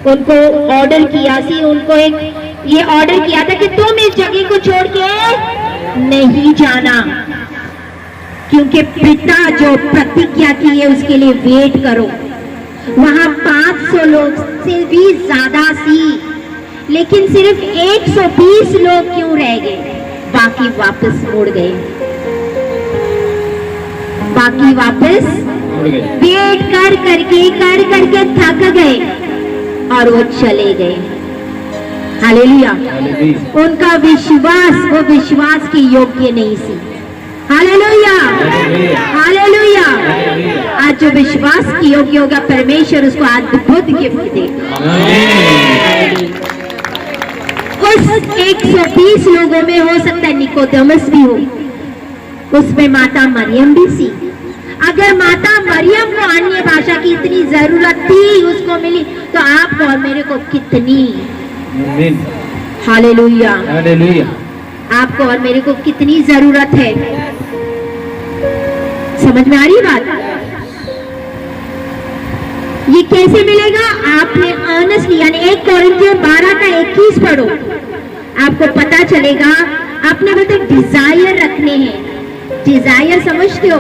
उनको ऑर्डर किया सी, उनको एक ये ऑर्डर किया था कि तुम इस जगह को छोड़ के नहीं जाना, क्योंकि पिता जो प्रतिज्ञा की है उसके लिए वेट करो। वहां 500 लोग से भी ज्यादा सी, लेकिन सिर्फ 120 लोग क्यों रह गए? बाकी वापस मुड़ गए, बाकी वापस वेट कर करके थक गए और वो चले गए। हालेलुया। उनका विश्वास वो विश्वास के योग्य नहीं सी। हालेलुया। हालेलुया। आज जो विश्वास की योग्य होगा परमेश्वर उसको अद्भुत गिफ्ट देगा। उस 120 लोगों में हो सकता है निकोदेमस भी हो, उसमें माता मरियम भी सी। अगर माता मरियम को अन्य भाषा की इतनी जरूरत थी, उसको मिली, तो आपको और मेरे को कितनी। हालेलुया। हालेलुया। आपको और मेरे को कितनी जरूरत है। समझ में आ रही बात? ये कैसे मिलेगा? आपने अर्नेस्टली यानी 1 कोरिन्थियों 12 का 21 पढ़ो, आपको पता चलेगा। अपने में तो डिजायर रखने हैं। डिजायर समझते हो?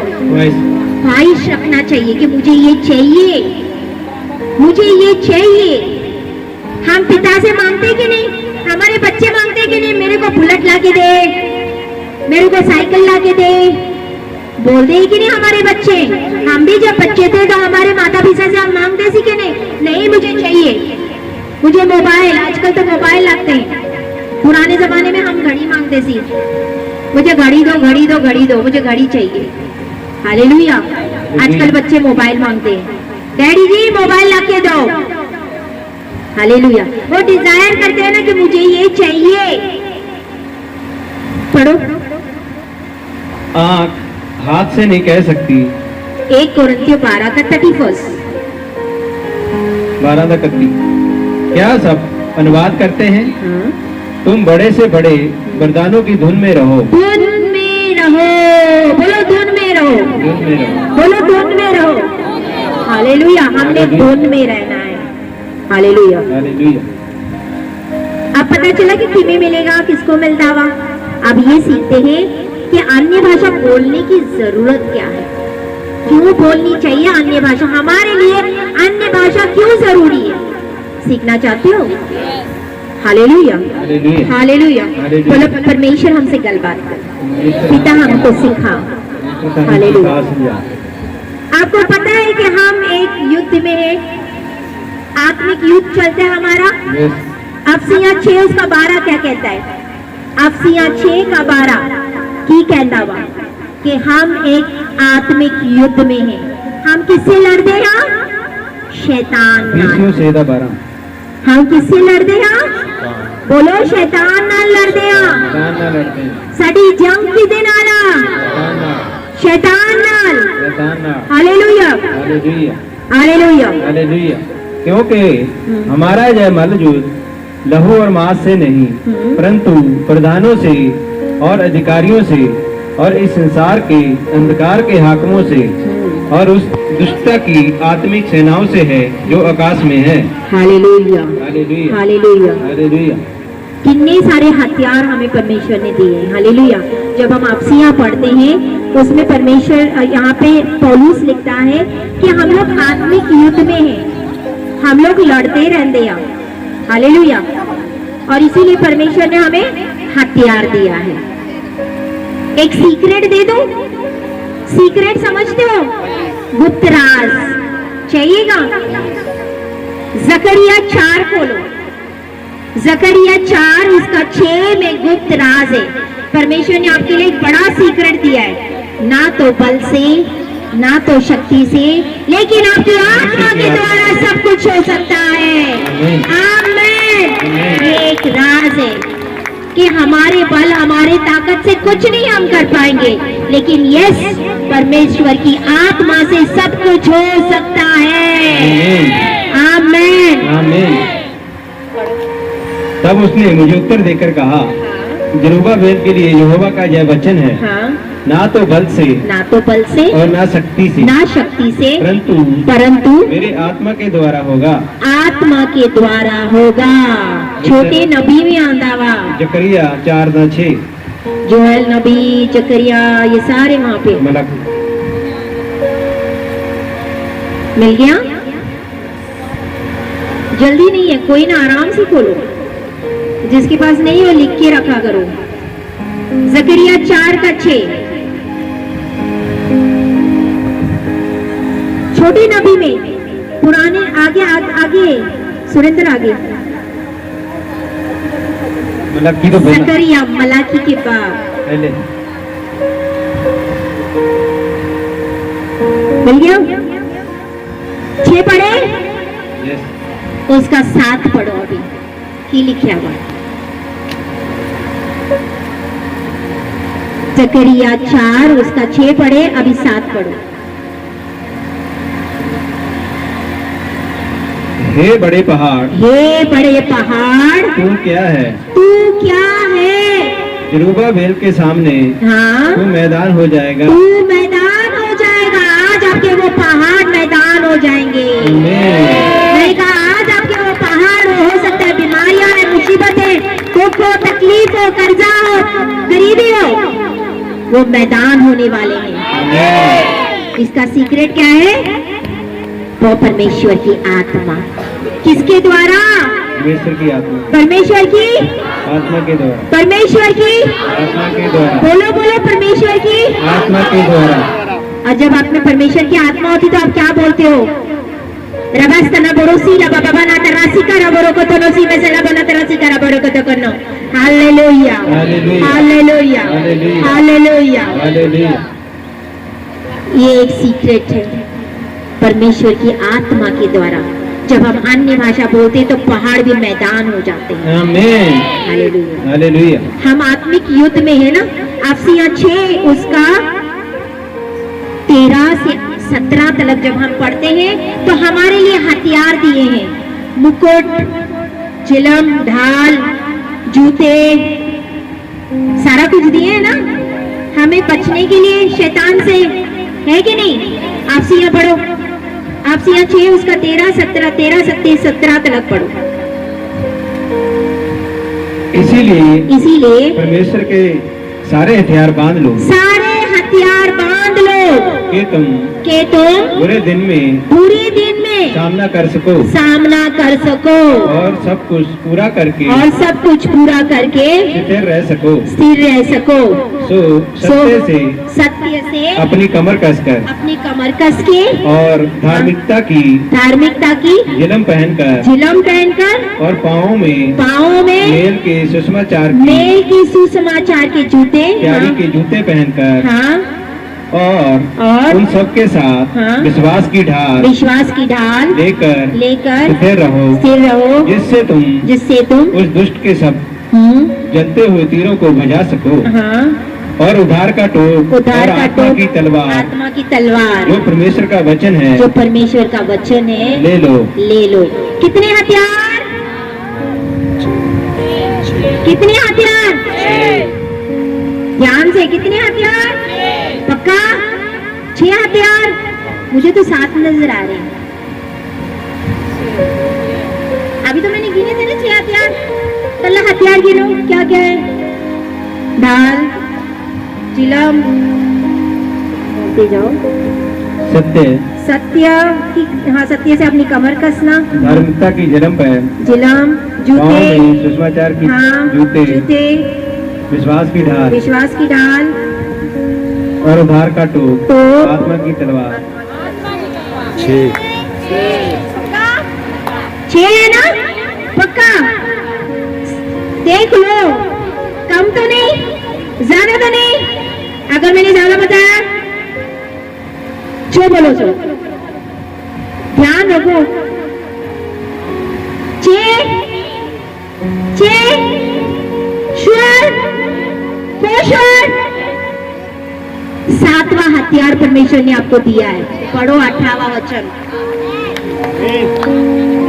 ख्वाहिश रखना चाहिए कि मुझे ये चाहिए, मुझे ये चाहिए। हम पिता से मांगते कि नहीं? हमारे बच्चे मांगते कि नहीं? मेरे को बुलेट ला के दे, मेरे को साइकिल ला के दे, बोल दे कि नहीं हमारे बच्चे? हम भी जब बच्चे थे तो हमारे माता पिता से हम मांगते सी कि नहीं? नहीं मुझे चाहिए, मुझे मोबाइल। आजकल तो मोबाइल लगते हैं, पुराने जमाने में हम घड़ी मांगते सी, मुझे घड़ी दो घड़ी दो घड़ी दो, मुझे घड़ी चाहिए। हालेलुया। आजकल बच्चे मोबाइल मांगते हैं, डैडी जी मोबाइल ला के दो। हालेलुया। वो डिजायर करते हैं ना कि मुझे ये चाहिए। पढ़ो। आंख हाथ से नहीं कह सकती। 1 कोरिन्थियों 12 का 31। 12 का 31 क्या सब अनुवाद करते हैं? हाँ। तुम बड़े से बड़े वरदानों की धुन में रहो। धुन में रहो, बोलो धुन में रहो, धुन में रहो। बोलो धुन में रहो। हालेलुया। हमने धुन में रहना है। हालेलुया। हालेलुया। अब पता चला कि किमें मिलेगा, किसको मिलता हुआ। अब ये सीखते हैं कि अन्य भाषा बोलने की जरूरत क्या है, क्यों बोलनी चाहिए अन्य भाषा, हमारे लिए अन्य भाषा क्यों जरूरी है। सीखना चाहते हो? हालेलुया। हालेलुया। बोलो परमेश्वर हमसे गलबात कर, पिता हमको सिखा। हालेलुया। आपको पता है कि हम एक युद्ध में है, आत्मिक युद्ध चलता है हमारा। अफसियां 6 उसका 12 क्या कहता है? अफसियां 6 का 12 की कहता हुआ कि हम एक आत्मिक युद्ध में हैं। हम किससे लड़ते हैं? शैतान नाल। हम किससे लड़ते हैं? बोलो शैतान नाल लड़ते हैं। साडी जंग किदे नाल? शैतान नाल। हालेलुया। हालेलुया। हालेलुया। क्योंकि हमारा जय मल्लयुद्ध लहू और मांस से नहीं, परंतु प्रधानों से और अधिकारियों से और इस संसार के अंधकार के हाकिमों से और उस दुष्टता की आत्मिक सेनाओं से है जो आकाश में है। हालेलुया। हालेलुया। हालेलुया। हालेलुया। कितने सारे हथियार हमें परमेश्वर ने दिए हैं। हालेलुया। जब हम अफसियां पढ़ते हैं तो उसमें परमेश्वर यहाँ पे पौलुस लिखता है कि हम लोग आत्मिक युद्ध में हैं, हम लोग लड़ते रहते हैं। हालेलुया। और इसीलिए परमेश्वर ने हमें हथियार दिया है। एक सीक्रेट दे दो। सीक्रेट समझते हो? गुप्त राज चाहिएगा? जकरिया 4 खोलो। जकरिया 4 उसका 6 में गुप्त राज है। परमेश्वर ने आपके लिए एक बड़ा सीक्रेट दिया है। ना तो बल से ना तो शक्ति से, लेकिन आपकी आत्मा के द्वारा सब कुछ हो सकता है। आमीन। ये एक राज है कि हमारे बल हमारे ताकत से कुछ नहीं हम कर पाएंगे, लेकिन यस परमेश्वर की आत्मा से सब कुछ हो सकता है। आमीन। आमीन। तब उसने मुझे उत्तर देकर कहा, जरुब्बाबेल के लिए यहोवा का यह वचन है, हाँ, ना तो बल से ना तो बल से और ना शक्ति से, ना शक्ति से, परंतु मेरे आत्मा के द्वारा होगा। आत्मा के द्वारा होगा। छोटे नबी में आंदा वा, जकरिया 4:6, जोएल नबी, जकरिया, ये सारे वहाँ पे मलक। मिल गया। जल्दी नहीं है, कोई ना, आराम से खोलो, जिसके पास नहीं हो लिख के रखा करो। जकरिया 4:6, छोटे नबी में, पुराने आगे आगे सुरेंद्र आगे, मलकी तो बोला जकरिया मलाकी के बाद पहले। मिल गया। 6 पढ़े, यस। उसका 7 पढ़ो अभी की लिखा हुआ। जकरिया 4 उसका 6 पढ़े, अभी 7 पढ़ो। हे बड़े पहाड़, हे बड़े पहाड़, तू क्या है? तू क्या है? जरुब्बाबेल के सामने हाँ, तू मैदान हो जाएगा। तू मैदान हो जाएगा। आज आपके वो पहाड़ मैदान हो जाएंगे। मैंने कहा आज आपके वो पहाड़ हो सकता है बीमारियां है, मुसीबत है, दुख हो, तकलीफ हो, कर्जा हो, गरीबी हो, वो मैदान होने वाले हैं। इसका सीक्रेट क्या है? वो परमेश्वर की आत्मा। किसके द्वारा? परमेश्वर की आत्मा। परमेश्वर की आत्मा के द्वारा। परमेश्वर की आत्मा के द्वारा। बोलो बोलो, परमेश्वर की आत्मा के द्वारा। और जब आप में परमेश्वर की आत्मा होती तो आप क्या बोलते हो? रबस्तना बड़ोसी रबा बाबा ना तरासी का रबरो को तोनोसी में से रबा ना तरासी का रबरो को तो करनो। Hallelujah, hallelujah, hallelujah, hallelujah. ये एक सीक्रेट है परमेश्वर की आत्मा के द्वारा। जब हम अन्य भाषा बोलते हैं तो पहाड़ भी मैदान हो जाते हैं। आमीन। हालेलुया। हालेलुया। हम आत्मिक युद्ध में है ना। अफसियां 6 उसका 13 से 17 तक जब हम पढ़ते हैं तो हमारे लिए हथियार दिए हैं, मुकुट, चिलम, ढाल, जूते, सारा कुछ दिए है ना हमें बचने के लिए शैतान से, है कि नहीं? अफसियां पढ़ो, अफसियां 6 उसका 13, 17 तक पढ़ो। इसीलिए परमेश्वर के सारे हथियार बांध लो, सारे हथियार बांध लो कि तुम पूरे दिन में सामना कर सको और सब कुछ पूरा करके स्थिर रह सको। सत्य से अपनी कमर कस के और धार्मिकता की झिलम पहनकर और पाँवों में मेल के सुसमाचार के जूते, प्यारी के जूते पहनकर, हाँ, और उन सब के साथ, हाँ, विश्वास की ढाल लेकर स्थिर रहो जिससे तुम उस दुष्ट के सब जलते हुए तीरों को बजा सको, हाँ, और उद्धार का टोप और आत्मा की तलवार जो परमेश्वर का वचन है ले लो। कितने हथियार? ध्यान से, कितने हथियार? पक्का 6 हथियार? मुझे तो 7 नजर आ रहे हैं। अभी तो मैंने गिने थे ना 6 हथियार। पहला हथियार गिनो, क्या क्या है? ढाल, चिलम, बोलते जाओ। सत्य की, हाँ, सत्य से अपनी कमर कसना, धार्मिकता की झिलम, जूते, सुसमाचार की, हाँ, जूते, विश्वास की ढाल और उद्धार का टोप, आत्मा की तलवार। 6 है ना? पक्का? देख लो, कम तो नहीं, ज्यादा तो नहीं। अगर मैंने ज्यादा बताया जो बोलो सो, ध्यान रखो। चे चे श्वर पोश्वर, 7वां हथियार परमेश्वर ने आपको दिया है। पढ़ो 18वां वचन,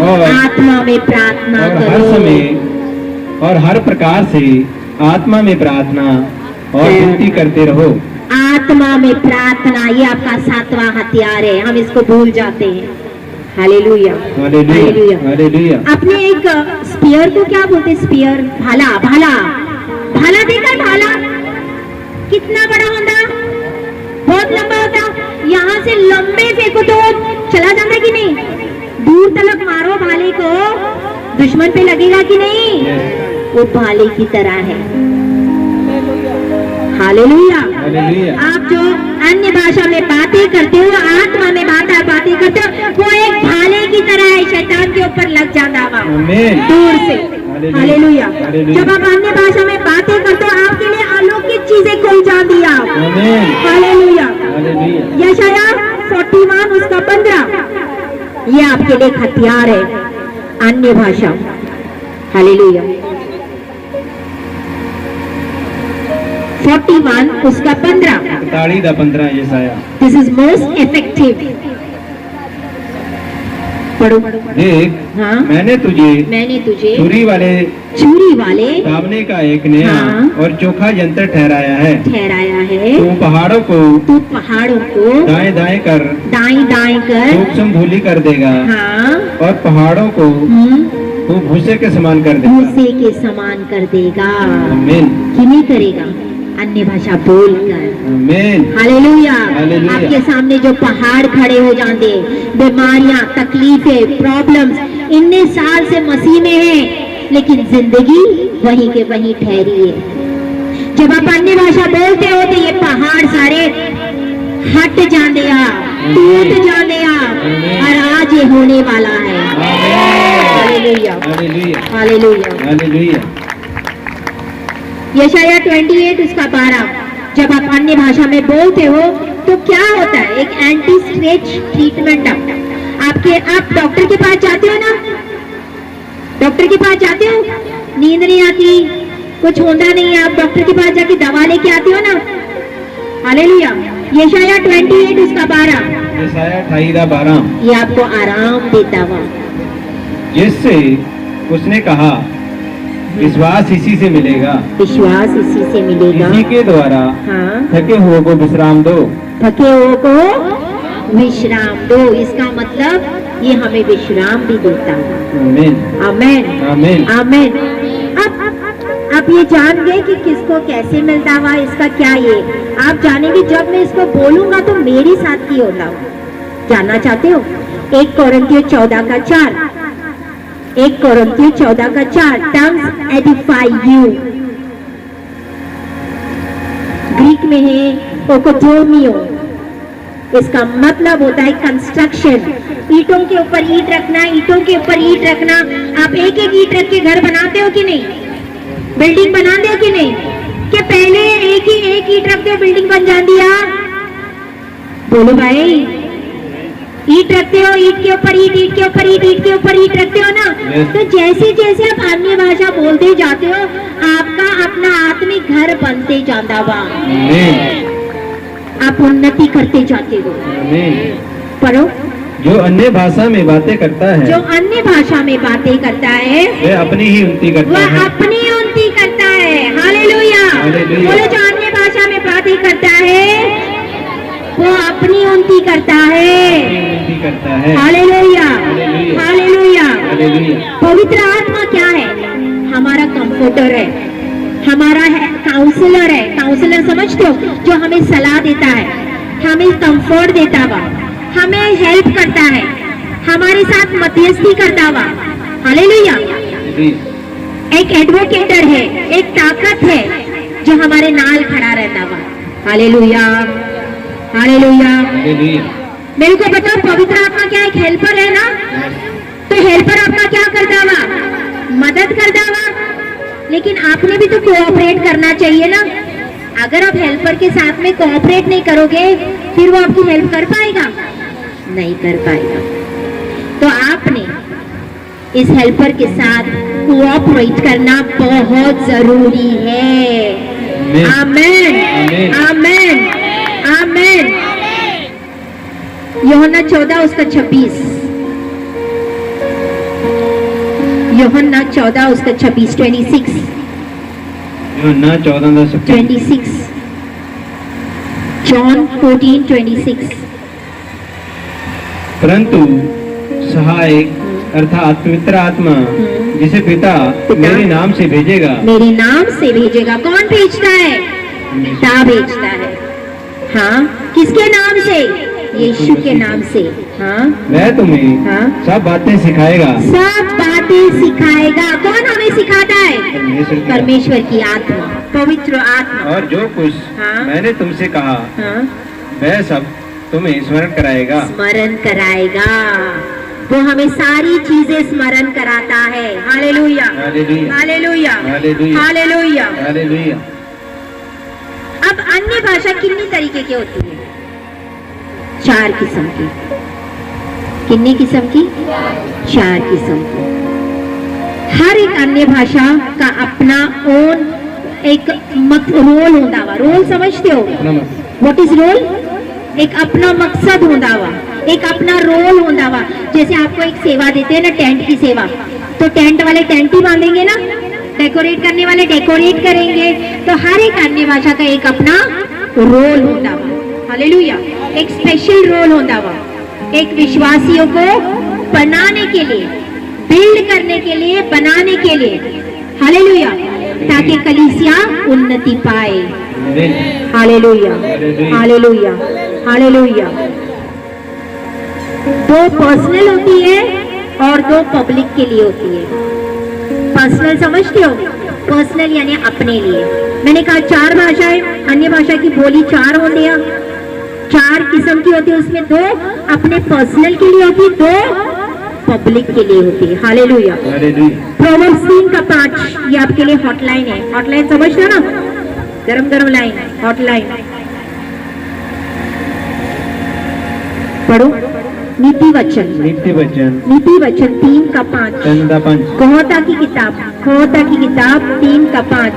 और आत्मा में प्रार्थना और हर करो। समय और हर प्रकार से आत्मा में प्रार्थना और विनती करते रहो। आत्मा में प्रार्थना, ये आपका 7वां हथियार है, हम इसको भूल जाते हैं। Hallelujah hallelujah hallelujah. अपने एक स्पीयर को क्या बोलते, स्पीयर, भाला, भाला, भाला देखा, भाला कितना बड़ा होता, बहुत लंबा होता, यहाँ से लंबे फेंको तो चला जाता कि नहीं, दूर तलक मारो भाले को, दुश्मन पे लगेगा कि नहीं, वो भाले की तरह है। हालेलुया। हालेलुया। आप जो अन्य भाषा में बातें करते हो, आत्मा में बातें करते हो, वो एक भाले की तरह है, शैतान के ऊपर लग जाता है आमीन। दूर से। हालेलुया। हालेलुया। जब आप अन्य भाषा में बातें करते हो, आपके लिए अलौकिक चीजें खोल जाती है। आमीन। हालेलुया। हालेलुया। यशाया 41 उसका 15, ये आपके लिए एक हथियार है, अन्य भाषा। हालेलुया। 41 उसका 15, 41 यशाया। This is most effective. पढ़ो। देख, हाँ, मैंने मैंने तुझे छुरी वाले तावने का एक नया हाँ। और चोखा यंत्र ठहराया है। है, तू पहाड़ों को दाएं दाएं कर सूक्ष्म धूलि कर देगा, हाँ, और पहाड़ों को तू भूसे के समान कर देगा। भूसे के समान कर देगा। आमीन। किन्हीं करेगा, अन्य भाषा बोलकर। आमीन। हालेलुया। हालेलुया। आपके सामने जो पहाड़ खड़े हो जाते, बीमारियां, तकलीफें, प्रॉब्लम्स, इतने साल से मसीह में है, लेकिन जिंदगी वहीं के वहीं ठहरी है। जब आप अन्य भाषा बोलते हो तो ये पहाड़ सारे हट जाते आ, टूट जाते आ, और आज ये होने वाला है। हालेलुया। हालेलुया। हालेलुया। हालेलुया। यशाया 28 उसका 12, जब आप अन्य भाषा में बोलते हो तो क्या होता है, एक एंटी स्ट्रेच ट्रीटमेंट। आप डॉक्टर के पास जाते हो ना, डॉक्टर के पास जाते हो, नींद नहीं आती, कुछ होता नहीं है, आप डॉक्टर के पास जाके दवा लेके आते हो ना। हालेलुया। यशाया 28 उसका 12, यशाया 28:12, ये आपको आराम देता हुआ। जिससे उसने कहा विश्वास इसी से मिलेगा, विश्वास इसी से मिलेगा। इसी के द्वारा हाँ, थके हुए को विश्राम दो। थके हुए को विश्राम दो, इसका मतलब ये हमें विश्राम भी देता है। आमीन। आमेन। आमीन। आमेन। अब ये जान गए कि किसको कैसे मिलता हुआ, इसका क्या ये आप जानेंगे जब मैं इसको बोलूंगा तो मेरे साथ ही होना। जानना चाहते हो? 1 कोरिन्थियों 14:4, 1 कोरिन्थियों 14:4, टंग्स एडिफाई यू। ग्रीक में है ओकोथोमियो, इसका मतलब होता है कंस्ट्रक्शन, ईंटों के ऊपर ईंट रखना, ईंटों के ऊपर ईंट रखना। आप एक एक ईंट रख के घर बनाते हो कि नहीं, बिल्डिंग बनाते हो कि नहीं, कि पहले एक ईंट रखते हो बिल्डिंग बन जाती है? बोलो भाई, ईंट रखते हो, ईंट के ऊपर ईंट, ईंट के ऊपर ईंट, ईंट के ऊपर ईंट रखते हो ना। तो जैसे जैसे आप अन्य भाषा बोलते जाते हो, आपका अपना आत्मिक घर बनते जाता हुआ, आप उन्नति करते जाते हो। आमीन। पढ़ो। जो अन्य भाषा में बातें करता है, जो अन्य भाषा में बातें करता है, वह अपनी ही उन्नति करता वह है। अपनी उन्नति करता है। हालेलुया। हालेलुया। बोलो, जो अन्य भाषा में बातें करता है वो अपनी उन्नति करता है। उन्नति करता है। हालेलुया। हालेलुया। हालेलुया। हालेलुया। पवित्र आत्मा क्या है? हमारा कंफर्टर है, हमारा है काउंसलर है। काउंसलर समझते हो? जो हमें सलाह देता है, हमें कंफर्ट देता हुआ, हमें हेल्प करता है, हमारे साथ मध्यस्थी करता हुआ। हालेलुया। एक एडवोकेटर है, एक ताकत है जो हमारे नाल खड़ा रहता हुआ। हालेलुया। हालेलुया। हालेलुया। मेरे को बताओ, पवित्र आत्मा क्या एक हेल्पर है ना? तो हेल्पर आपका क्या करता हुआ? मदद करता हुआ। लेकिन आपने भी तो कोऑपरेट करना चाहिए ना। अगर आप हेल्पर के साथ में कोऑपरेट नहीं करोगे, फिर वो आपकी हेल्प कर पाएगा? नहीं कर पाएगा। तो आपने इस हेल्पर के साथ कोऑपरेट करना बहुत जरूरी है। आमेन, आमेन, आमेन। यूहन्ना 14 उसका 26, यूहन्ना 14 उसका 26, 26, यूहन्ना 14:26, 26, जॉन 14:26। परंतु सहायक अर्थात पवित्र आत्मा जिसे पिता मेरे नाम से भेजेगा, मेरे नाम से भेजेगा। कौन भेजता है? पिता भेजता है। हाँ, किसके नाम से? यीशु के नाम से। हाँ, वह तुम्हें हाँ, सब बातें सिखाएगा, सब बातें सिखाएगा। कौन हमें सिखाता है? परमेश्वर की परमेश्वर की आत्मा, पवित्र आत्मा। और जो कुछ हाँ। मैंने तुमसे कहा हाँ, वह सब तुम्हें स्मरण कराएगा। स्मरण कराएगा। वो हमें सारी चीजें स्मरण कराता है। Hallelujah, hallelujah, hallelujah, hallelujah, hallelujah. Hallelujah. अब अन्य भाषा कितनी तरीके की होती है? 4 किस्म की। कितनी किस्म की? 4 किस्म की। हर एक अन्य भाषा का अपना ओन एक रोल होता वा। रोल समझते हो? What is role? एक अपना मकसद होता वा, एक अपना रोल होता वा। जैसे आपको एक सेवा देते हैं ना, टेंट की सेवा, तो टेंट वाले टेंट ही बांधेंगे ना, डेकोरेट करने वाले डेकोरेट करेंगे। तो हर एक अन्य भाषा का एक अपना रोल होता वा। हालेलुया, एक स्पेशल रोल होता वा। एक विश्वासियों को बनाने के लिए, बिल्ड करने के लिए, बनाने के लिए। हालेलुया, ताकि कलीसिया उन्नति पाए। Hallelujah, hallelujah, hallelujah. 2 पर्सनल होती है और 2 पब्लिक के लिए होती है। पर्सनल समझते हो? पर्सनल यानी अपने लिए। मैंने कहा 4 भाषाएं, अन्य भाषा की बोली 4 होती है, 4 किस्म की होती है। उसमें 2 अपने पर्सनल के लिए होती है, 2 पब्लिक के लिए होती है। हालेलुया। प्रोवर्ब्स 3:5 ये आपके लिए हॉटलाइन है। हॉटलाइन समझते हो ना? गरम गरम लाइन, हॉटलाइन। पढ़ो। नीति वचन, नीति वचन, नीति वचन 3:5, 3:5, कहोता की किताब, कहोता की किताब 3:5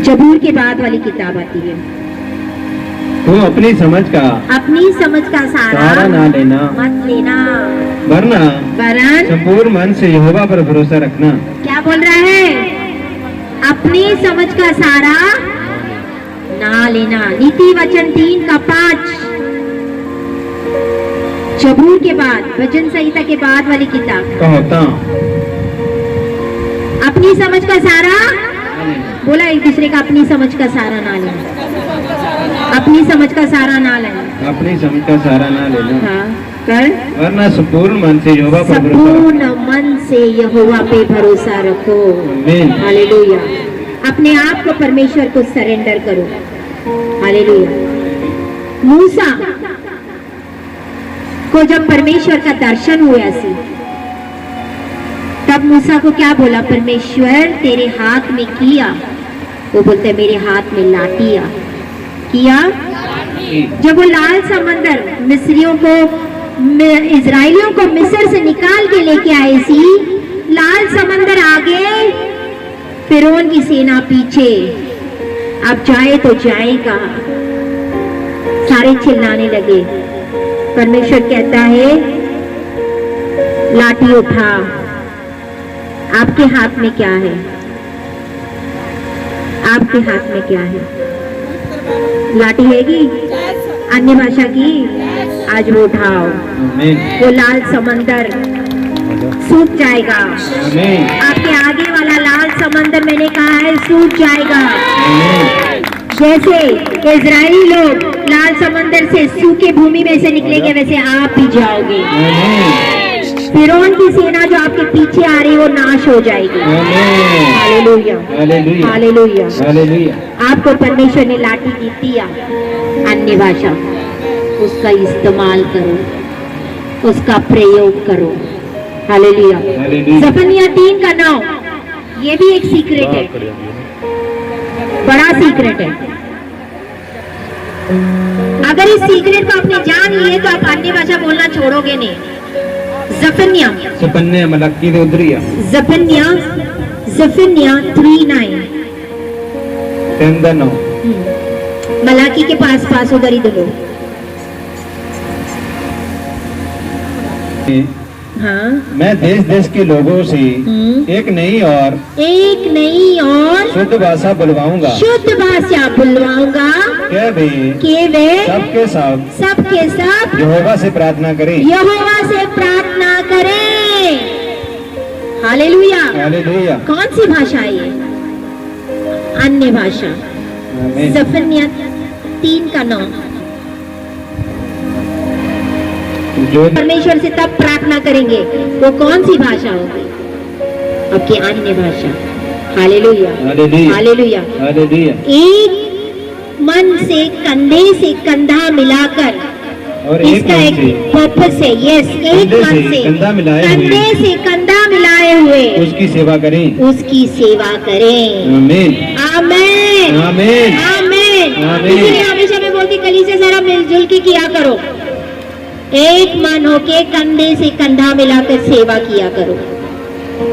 जबूर के बाद वाली किताब आती है। तू अपनी समझ का सारा ना लेना, मत लेना, वरन संपूर्ण मन से यहोवा पर भरोसा रखना। क्या बोल रहा है? अपनी समझ का सारा ना लेना। नीति वचन 3:5 जबूर के बाद, वचन संहिता के बाद वाली किताब। कहोता अपनी समझ का सारा बोला एक दूसरे का, अपनी समझ का सारा ना लेना, अपनी समझ का सारा ना लेना, अपनी समझ का सारा ना लेना। हाँ, कर वरना संपूर्ण मन से यहोवा पर भरोसा संपूर्ण मन से यहोवा पे भरोसा रखो। आमीन। हालेलुया। अपने आप को परमेश्वर को सरेंडर करो। हालेलुया। मूसा को जब परमेश्वर का दर्शन हुआ सी, तब मूसा को क्या बोला? परमेश्वर तेरे हाथ में किया। वो बोलते मेरे हाथ में लाटिया किया। जब वो लाल समंदर मिस्रियों को, इजराइलियों को मिस्र से निकाल के लेके आए सी, लाल समंदर आगे, फिरौन की सेना पीछे। अब जाए तो जाए कहाँ? सारे चिल्लाने लगे। परमेश्वर कहता है लाठी उठा। आपके हाथ में क्या है? आपके हाथ में क्या है? लाठी हैगी अन्य भाषा की? आज वो उठाओ। वो लाल समंदर सूख जाएगा। आपके आगे वाला लाल समंदर मैंने कहा है सूख जाएगा। जैसे इजरायली लोग लाल समंदर से सूखे भूमि में से निकलेंगे, वैसे आप भी जाओगे। फिरौन की सेना जो आपके पीछे आ रही है वो नाश हो जाएगी। Hallelujah, hallelujah, hallelujah. आपको परमेश्वर ने लाठी दी दिया, अन्य भाषा, उसका इस्तेमाल करो, उसका प्रयोग करो। हालेलुया। जफनिया 3:9 ये भी एक सीक्रेट है, बड़ा सीक्रेट है। अगर इस सीक्रेट को आपने जान लिए तो आप अन्य भाषा बोलना छोड़ोगे नहीं। जफन्या सपन्ने मलक्की दे उधरिया जफन्या 3:9 10:9 मलाकी के पास उधर ही दो। हाँ मैं देश देश के लोगों से एक नई और शुद्ध भाषा बुलवाऊंगा कि वे सबके सब यहोवा से प्रार्थना करें। हालेलुया। हालेलुया। कौन सी भाषा है ये? अन्य भाषा। आमीन। जफन्या 3:9 जो परमेश्वर से तब प्रार्थना करेंगे, वो कौन सी भाषा होगी? आपकी अन्य भाषा। हालेलुया। हालेलुया। हालेलुया। हालेलुया। एक मन से कंधा मिलाकर, और एक इसका मन एक से पर्पस है। यस, एक मन से कंधा मिलाए कंधे से कंधा मिलाए हुए उसकी सेवा करें। आमीन। आमीन। आमीन। आमीन। आमीन। इसलिए हमेशा मैं बोलती कलीसिया जरा मिलजुल के किया करो, एक मन होके कंधे से कंधा मिलाकर सेवा किया करो।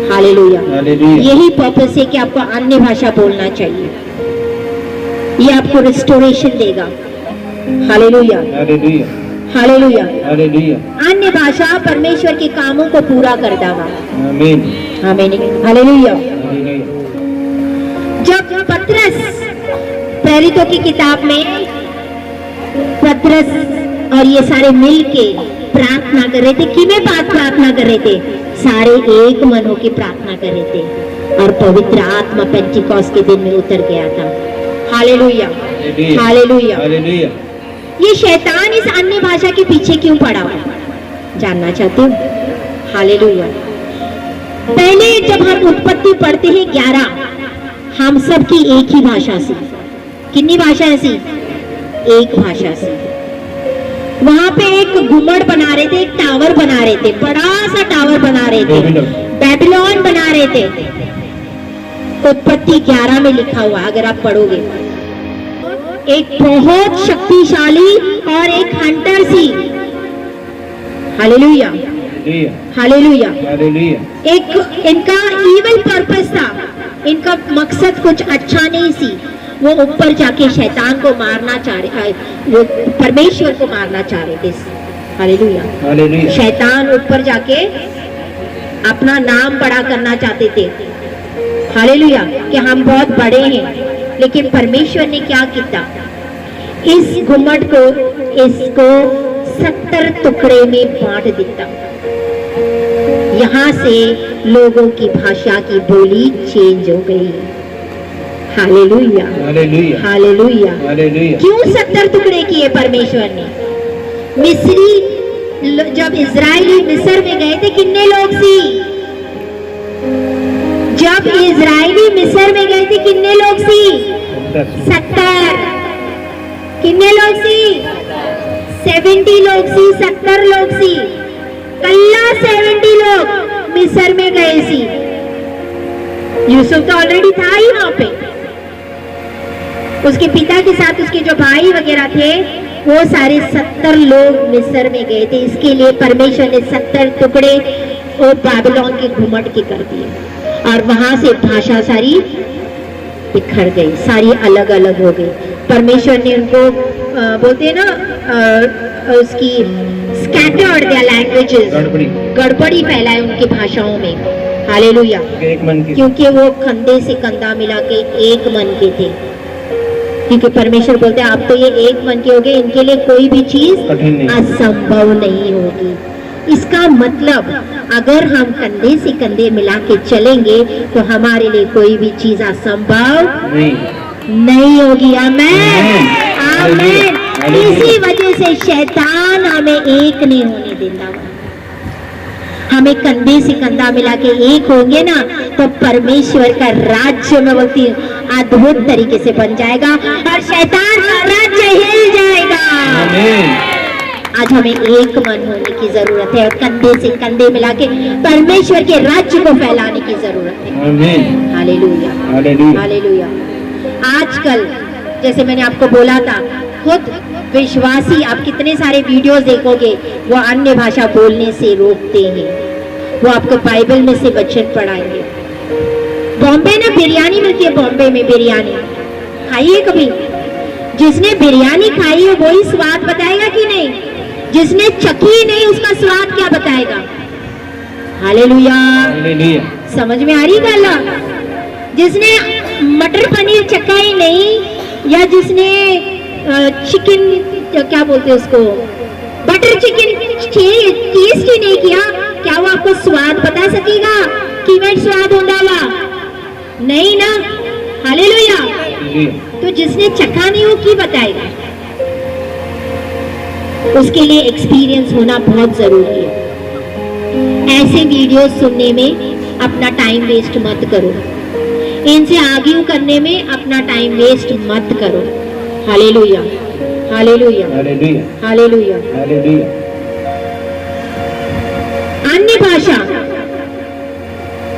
हालेलुया। हालेलुया। यही पर्पस है कि आपको अन्य भाषा बोलना चाहिए, ये आपको रिस्टोरेशन देगा। हालेलुया। हालेलुया। हालेलुया। हालेलुया। अन्य भाषा परमेश्वर के कामों को पूरा कर देगा। आमीन। आमीन। हालेलुया। हालेलुया। जब पतरस प्रेरितों की किताब में पतरस और ये सारे मिल के प्रार्थना कर रहे थे, किन्हें प्रार्थना कर रहे थे? सारे एक मन होकर प्रार्थना कर रहे थे और पवित्र आत्मा पेंटिकॉस्ट के दिन में उतर गया था। हालेलुया। हालेलुया। हालेलुया। ये शैतान इस अन्य भाषा के पीछे क्यों पड़ा? जानना चाहते हो? हालेलुया। पहले जब हम उत्पत्ति पढ़ते हैं 11, हम सब की एक ही भाषा से। कितनी भाषा सी? एक भाषा से। वहां पे एक गुम्बद बना रहे थे, एक टावर बना रहे थे, बड़ा सा टावर बना रहे थे, बेबीलोन बना रहे थे। उत्पत्ति 11 में लिखा हुआ, अगर आप पढ़ोगे, एक बहुत शक्तिशाली और एक हंटर सी। हालेलुया। हालेलुया। हालेलुया। एक इनका इविल पर्पस था, इनका मकसद कुछ अच्छा नहीं सी। वो ऊपर जाके शैतान को मारना चाह रहे, वो परमेश्वर को मारना चाह रहे थे। हालेलुया। हालेलुया। शैतान ऊपर जाके अपना नाम बड़ा करना चाहते थे। हालेलुया, कि हम बहुत बड़े हैं। लेकिन परमेश्वर ने क्या किया? इस गुम्बद को, इसको 70 टुकड़े में बांट दिया। यहाँ से लोगों की भाषा की बोली चेंज हो गई। हालेलुया। हालेलुया। हालेलुया। हालेलुया। क्यों 70 टुकड़े किए परमेश्वर ने? मिस्री, जब इजरायली मिस्र में गए थे, कितने लोग सी? जब इजरायली मिस्र में गए थे, कितने लोग सी? 70। कितने लोग सी? 70 लोग सी, 70 लोग सी। कल्ला 70 लोग मिस्र में गए सी। यूसुफ तो ऑलरेडी था ही वहां पे, उसके पिता के साथ उसके जो भाई वगैरह थे, वो सारे 70 लोग मिस्र में गए थे। इसके लिए परमेश्वर ने 70 टुकड़े वो बाबिलोन के घुमट के कर दिए और वहां से भाषा सारी बिखर गई, सारी अलग अलग हो गई। परमेश्वर ने उनको बोलते हैं ना, उसकी स्कैटर्ड देयर लैंग्वेजेस, गड़बड़ी फैलाए उनकी भाषाओं में। हालेलुया। एक मन की, क्योंकि वो कंधे से कंधा मिला के एक मन के थे। क्योंकि परमेश्वर बोलते हैं आप तो ये एक मन के हो गए, इनके लिए कोई भी चीज असंभव नहीं होगी। इसका मतलब अगर हम कंधे से कंधे मिला के चलेंगे तो हमारे लिए कोई भी चीज असंभव नहीं होगी। आमीन। आमीन। इसी वजह से शैतान हमें एक नहीं होने देता। हमें कंधे से कंधा मिला के एक होंगे ना, तो परमेश्वर का राज्य में बोलती अद्भुत तरीके से बन जाएगा और शैतान का राज्य हिल जाएगा। आज हमें एक मन होने की जरूरत है और कंधे से कंधे मिला के परमेश्वर के राज्य को फैलाने की जरूरत है। हालेलुया। हालेलुया। आजकल जैसे मैंने आपको बोला था, खुद विश्वासी, आप कितने सारे वीडियोस देखोगे, वो अन्य भाषा बोलने से रोकते हैं। वो आपको बाइबल में से वचन पढ़ाएंगे। बॉम्बे ना बिरयानी मिलती है, बॉम्बे में बिरयानी खाइए कभी? जिसने बिरयानी खाई है वही स्वाद बताएगा कि नहीं? जिसने चखी नहीं उसका स्वाद क्या बताएगा? हालेलुया। हालेलुया। समझ में आ रही गल्ला? जिसने मटर पनीर चखा ही नहीं, या जिसने चिकन क्या बोलते हैं उसको, बटर चिकन टेस्ट ही नहीं किया, क्या वो आपको स्वाद बता सकेगा कि मैं स्वाद होगा वा? नहीं ना। हालेलुया। तो जिसने चखा नहीं वो की बताएगा? उसके लिए एक्सपीरियंस होना बहुत जरूरी है। ऐसे वीडियो सुनने में अपना टाइम वेस्ट मत करो, इनसे आर्ग्यू करने में अपना टाइम वेस्ट मत करो। Hallelujah, hallelujah, hallelujah, hallelujah. Hallelujah. अन्य भाषा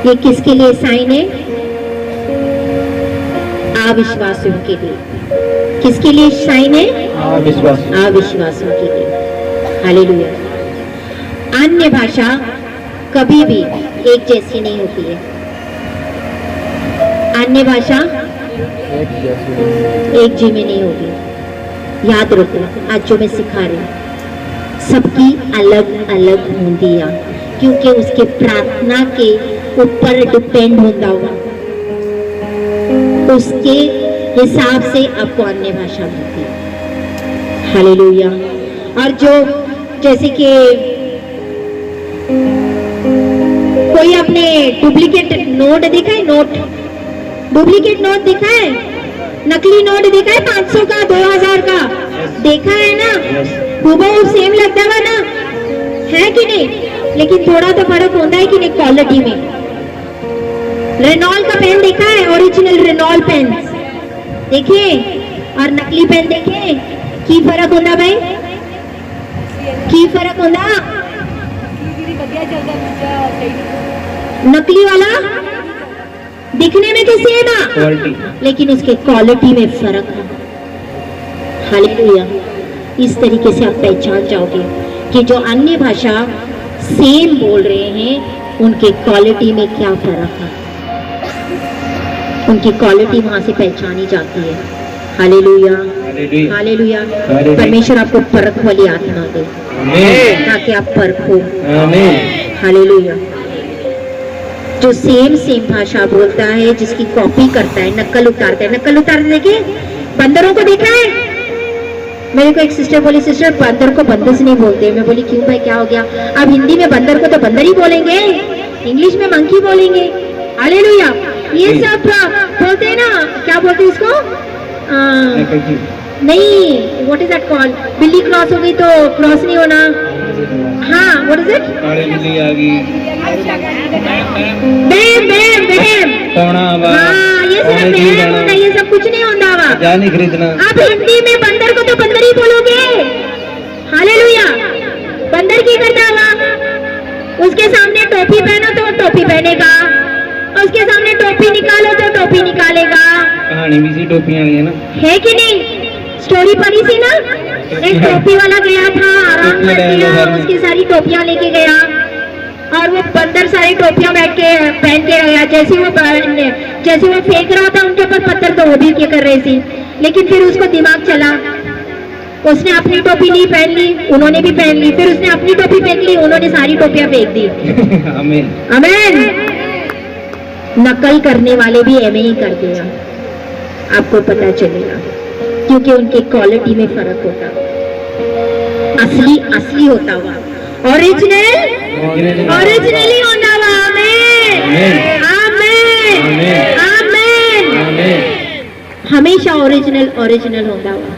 ये किसके लिए साइन है? अविश्वासियों के लिए। किसके लिए साइन है? अविश्वासियों के लिए। हालेलुया। अन्य भाषा कभी भी एक जैसी नहीं होती है। अन्य भाषा एक जी में नहीं होगी। याद रखो, आज जो मैं सिखा रही हूँ सबकी अलग अलग होंदिया, क्योंकि उसके प्रार्थना के ऊपर डिपेंड होता हुआ उसके हिसाब से आपको अन्य भाषा मिलती है। हालेलुया। और जो जैसे कि कोई आपने डुप्लीकेट नोट देखा है? नोट, डुप्लीकेट नोट देखा है? नकली नोट देखा है? 500 का, 2000 का देखा है ना? हूबहू सेम लगता है ना, है कि नहीं? लेकिन थोड़ा तो फर्क होता है कि नहीं क्वालिटी में। रेनॉल्ट का पेन देखा है? ओरिजिनल रेनॉल्ट पेन देखे और नकली पेन देखे, की फर्क होता भाई? की फर्क होता? नकली वाला दिखने में तो सेम है, लेकिन उसके क्वालिटी में फर्क है। हालेलुया। इस तरीके से आप पहचान जाओगे कि जो अन्य भाषा सेम बोल रहे हैं उनके क्वालिटी में क्या फर्क है। उनकी क्वालिटी वहां से पहचानी जाती है। Hallelujah, hallelujah. परमेश्वर आपको परख वाली आत्मा दे ताकि आप परखो। हालेलुया। जो सेम भाषा बोलता है, जिसकी कॉपी करता है, नकल उतारता है, नकल उतार देखे बंदरों को देखा है? मेरे को एक सिस्टर बोली, सिस्टर बंदर को बंदर से नहीं बोलते। मैं बोली क्यों भाई, क्या हो गया? अब हिंदी में बंदर को तो बंदर ही बोलेंगे, इंग्लिश में मंकी बोलेंगे। हालेलुया। ये सब बोलते हैं ना, क्या बोलते हैं इसको? नहीं, व्हाट इज दैट कॉल्ड? बिल्ली क्रॉस हो गई तो क्रॉस नहीं होना। हाँ, व्हाट इज इट? बिल्ली आ गई। बैम बैम बैम। हाँ, ये सब बैम होता, ये सब कुछ नहीं होता वा। जाने खरीदना। आप हिंदी में बंदर को तो बंदर ही बोलोगे। हालेलुया। बंदर की करता वा? उसके सामने टोपी पहनो तो टोपी पहनेगा, उसके सामने टोपी निकालो तो टोपी निकालेगा। कहानी भी सी टोपियां है ना, है कि नहीं? स्टोरी पढ़ी थी ना, एक टोपी वाला गया था, आराम कर दिया, उसकी सारी टोपियां लेके गया और वो बंदर सारी टोपियां बैठ के पहन के गया। जैसे वो फेंक रहा था उनके ऊपर पत्थर तो वो भी क्या कर रही थी, लेकिन फिर उसको दिमाग चला, उसने अपनी टोपी नहीं पहन ली, उन्होंने भी पहन ली, फिर उसने अपनी टोपी पहन ली, उन्होंने सारी टोपियां फेंक दी। आमीन, आमीन। नकल करने वाले भी ऐसे ही कर दिया, आपको पता चलेगा, क्योंकि उनके क्वालिटी में फर्क होता, असली असली होता हुआ, ओरिजिनली होता हुआ। आमीन, आमीन, आमीन। हमेशा ओरिजिनल होता हुआ।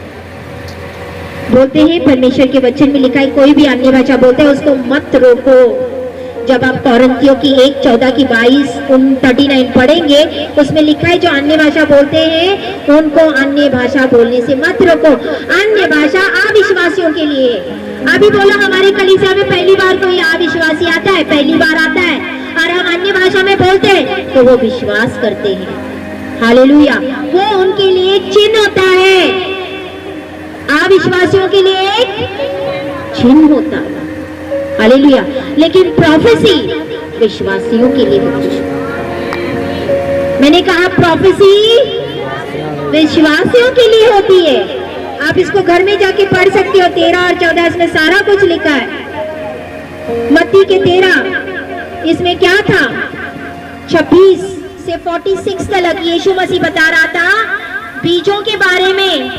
बोलते हैं परमेश्वर के वचन में लिखा है, कोई भी अन्य भाषा बोलते हैं उसको मत रोको। जब आप कोरिन्थियों की 1:14 की 22-39 पढ़ेंगे, उसमें लिखा है जो अन्य भाषा बोलते हैं उनको अन्य भाषा बोलने से मत रोको। अन्य भाषा अविश्वासियों के लिए है। अभी बोलो हमारे कलीसिया में पहली बार कोई अविश्वासी आता है, पहली बार आता है और हम अन्य भाषा में बोलते हैं तो वो विश्वास करते हैं। हालेलुया। वो उनके लिए चिन्ह होता है। अविश्वासियों के लिए एक चिन्ह होता है। हालेलुया। लेकिन प्रोफेसी विश्वासियों के लिए होती है। मैंने कहा प्रोफेसी विश्वासियों के लिए होती है। आप इसको घर में जाके पढ़ सकते हो, 13 और 14 इसमें सारा कुछ लिखा है। मत्ती के 13 इसमें क्या था, 26 से 46 तक यीशु मसीह बता रहा था बीजों के बारे में।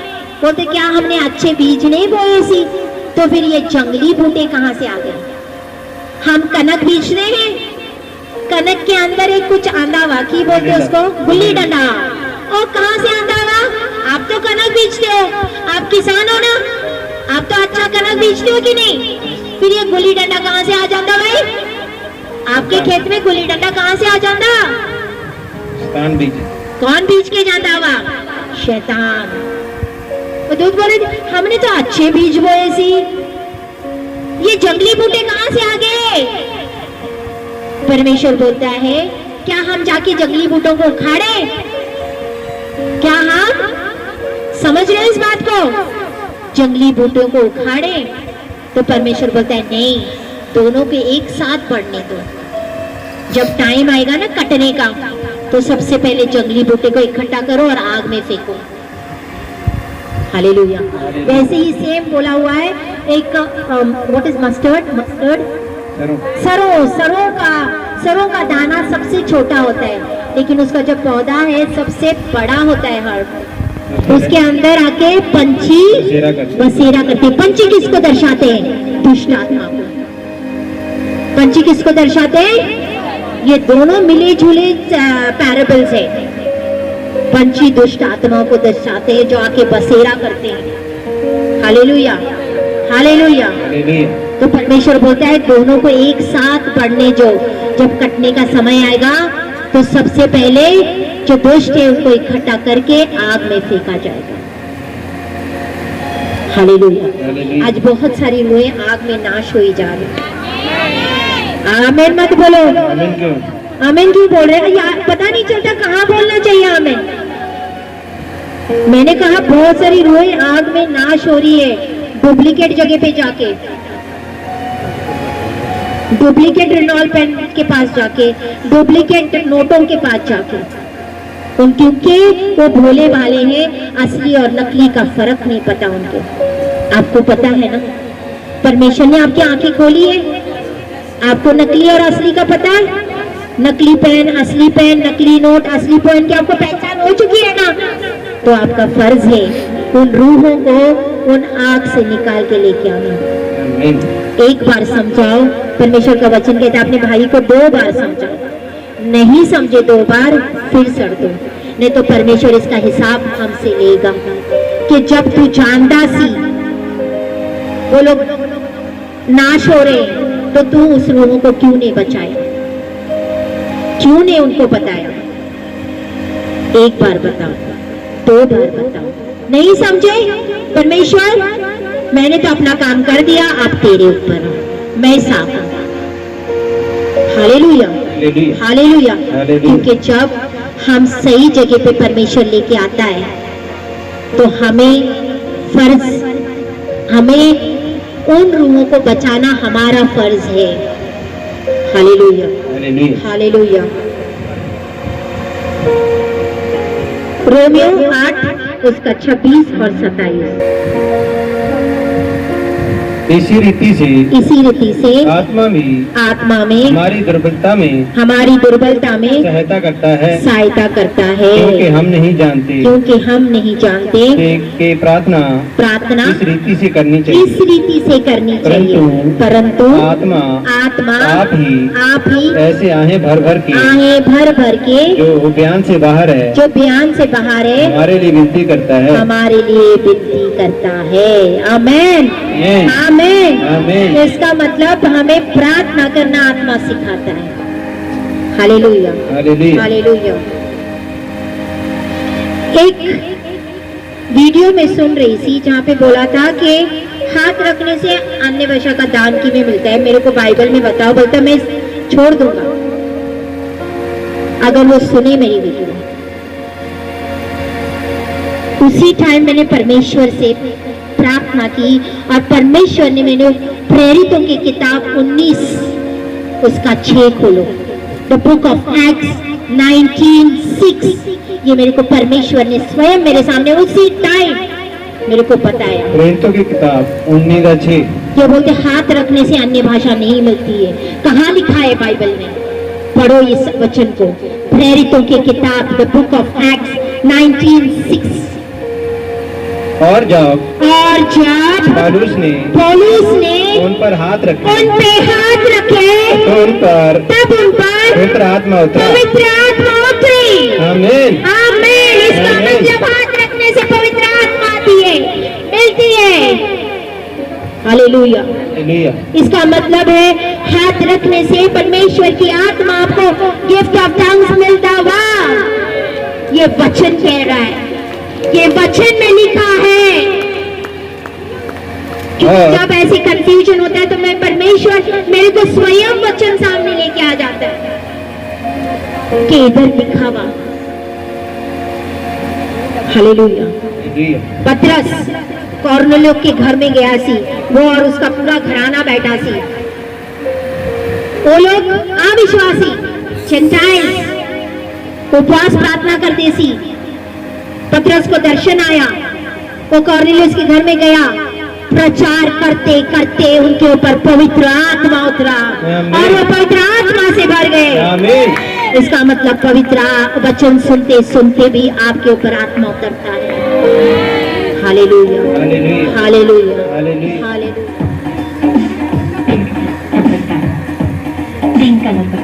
बोलते क्या हमने अच्छे बीज नहीं बोए सी, तो फिर ये जंगली बूटे कहां से आ गए। हम कनक बीजते हैं, कनक के अंदर एक कुछ आंदा हुआ, की बोलते उसको, गुल्ली डंडा। और कहां से आंदा हुआ, आप तो कनक बीजते हो, आप किसान हो ना, आप तो अच्छा कनक बीजते हो कि नहीं। फिर ये गुल्ली डंडा कहां से आ जाता भाई, आपके खेत में गुल्ली डंडा कहां से आ जाता, कौन बीज के जाता हुआ, शैतान। वो दूध बोले हमने तो अच्छे बीज बोए सी, ये जंगली बूटे कहां से आ गए। परमेश्वर बोलता है क्या हम जाके जंगली बूटों को उखाड़े, क्या हम समझ रहे हैं इस बात को, जंगली बूटों को उखाड़े। तो परमेश्वर बोलता है नहीं, दोनों के एक साथ बढ़ने दो। जब टाइम आएगा ना कटने का, तो सबसे पहले जंगली बूटे को इकट्ठा करो और आग में फेंको। हालेलुया। वैसे ही सेम बोला हुआ है एक व्हाट इज मस्टर्ड, सरों का दाना सबसे छोटा होता है, लेकिन उसका जो पौधा है सबसे बड़ा होता है हर्ब। उसके अंदर आके पंछी बसेरा करते। पंछी किसको दर्शाते हैं, दुष्ट आत्मा को। पंछी किसको दर्शाते हैं, ये दोनों मिले जुले पैराबल्स है। पंछी दुष्ट आत्माओं को दर्शाते हैं जो आके बसेरा करते हैं। Hallelujah, hallelujah. तो परमेश्वर बोलता है दोनों को एक साथ पढ़ने जो, जब कटने का समय आएगा तो सबसे पहले जो दुष्ट है उनको इकट्ठा करके आग में फेंका जाएगा। हालेलुया। आज बहुत सारी रूहें आग में नाश हुई जा रही। आमीन मत बोलो, आमीन क्यों बोल रहे हैं यार, पता नहीं चलता कहाँ बोलना चाहिए आमीन। मैंने कहा बहुत सारी रूहें आग में नाश हो रही है, डुप्लीकेट जगह पे जाके, डुप्लीकेट रेनॉल पेन के पास जाके, डुप्लीकेट नोटों के पास जाके। क्योंकि वो भोले भाले हैं, असली और नकली का फर्क नहीं पता उनको। आपको पता है ना, परमेश्वर ने आपकी आंखें खोली है, आपको नकली और असली का पता है। नकली पेन, असली पेन, नकली नोट, असली पेन की आपको पहचान हो चुकी है ना। तो आपका फर्ज है उन रूहों को उन आग से निकाल के लेके आना। एक बार समझाओ, परमेश्वर का वचन कहता है अपने भाई को 2 बार समझाओ, नहीं समझे 2 बार फिर सड़ दो, नहीं तो परमेश्वर इसका हिसाब हमसे लेगा कि जब तू जानता सी वो लोग नाश हो रहे तो तू उस रूहों को क्यों नहीं बचाया, क्यों नहीं उनको बताया। एक बार बताओ, 2 बार बताओ, नहीं समझे परमेश्वर मैंने तो अपना काम कर दिया, अब तेरे ऊपर मैं साफ हूं। Hallelujah, hallelujah. क्योंकि जब हम सही जगह पे परमेश्वर लेके आता है तो हमें फर्ज, हमें उन रूहों को बचाना हमारा फर्ज है। Hallelujah, hallelujah. रोमियो 8 उसका 26 और 27। इसी रीति से आत्मा में हमारी दुर्बलता में सहायता करता है क्योंकि हम नहीं जानते कि प्रार्थना इस रीति से करनी चाहिए, परंतु आत्मा आप ही ऐसे आहें भर भर के जो बयान से बाहर है हमारे लिए विनती करता है। आमीन, आमीन। इसका मतलब हमें प्रार्थना करना आत्मा सिखाता है। Hallelujah, hallelujah. एक वीडियो में सुन रही थी जहाँ पे बोला था कि हाथ रखने से अन्य भाषा का दान किमें मिलता है, मेरे को बाइबल में बताओ। बोलता मैं छोड़ दूंगा अगर वो सुने मेरी वीडियो। उसी टाइम मैंने परमेश्वर से प्रार्थना की और परमेश्वर ने मैंने प्रेरितों की किताब 19 उसका 6 खोलो, द बुक ऑफ एक्ट्स 19:6, ये मेरे को परमेश्वर ने स्वयं मेरे सामने उसी टाइम मेरे को बताया। प्रेरितों की किताब 19:6। ये बोलते हाथ रखने से अन्य भाषा नहीं मिलती है। कहाँ लिखा है बाइबल में? पढ़ो इस वचन को, प्रेरितों की किताब द बुक ऑफ एक्ट्स 19:6। और जब पौलुस ने उन पर हाथ रखे तो उन पर पवित्र आत्मा उतरी। आमीन। इसका मतलब हाथ रखने से पवित्र आत्मा आती है, मिलती है। हालेलुया। इसका मतलब है हाथ रखने से परमेश्वर की आत्मा आपको गिफ्ट ऑफ टंग्स मिलता हुआ। ये वचन कह रहा है, ये वचन में लिखा है। जब ऐसी कंफ्यूजन होता है तो मैं परमेश्वर मेरे को स्वयं वचन सामने लेके आ जाता है कि इधर लिखा हुआ। हालेलुया। पतरस कॉर्नेलियुस के घर में गया सी, वो और उसका पूरा घराना बैठा सी। वो लोग अविश्वासी जेंटाइल्स उपवास प्रार्थना करते सी। पतरस को दर्शन आया, वो कॉर्नेलियुस के घर में गया, प्रचार करते करते उनके ऊपर पवित्र आत्मा उतरा और वो पवित्र आत्मा से भर गए। इसका मतलब पवित्र वचन सुनते सुनते भी आपके ऊपर आत्मा उतरता है। Hallelujah, hallelujah, hallelujah. 3 का नंबर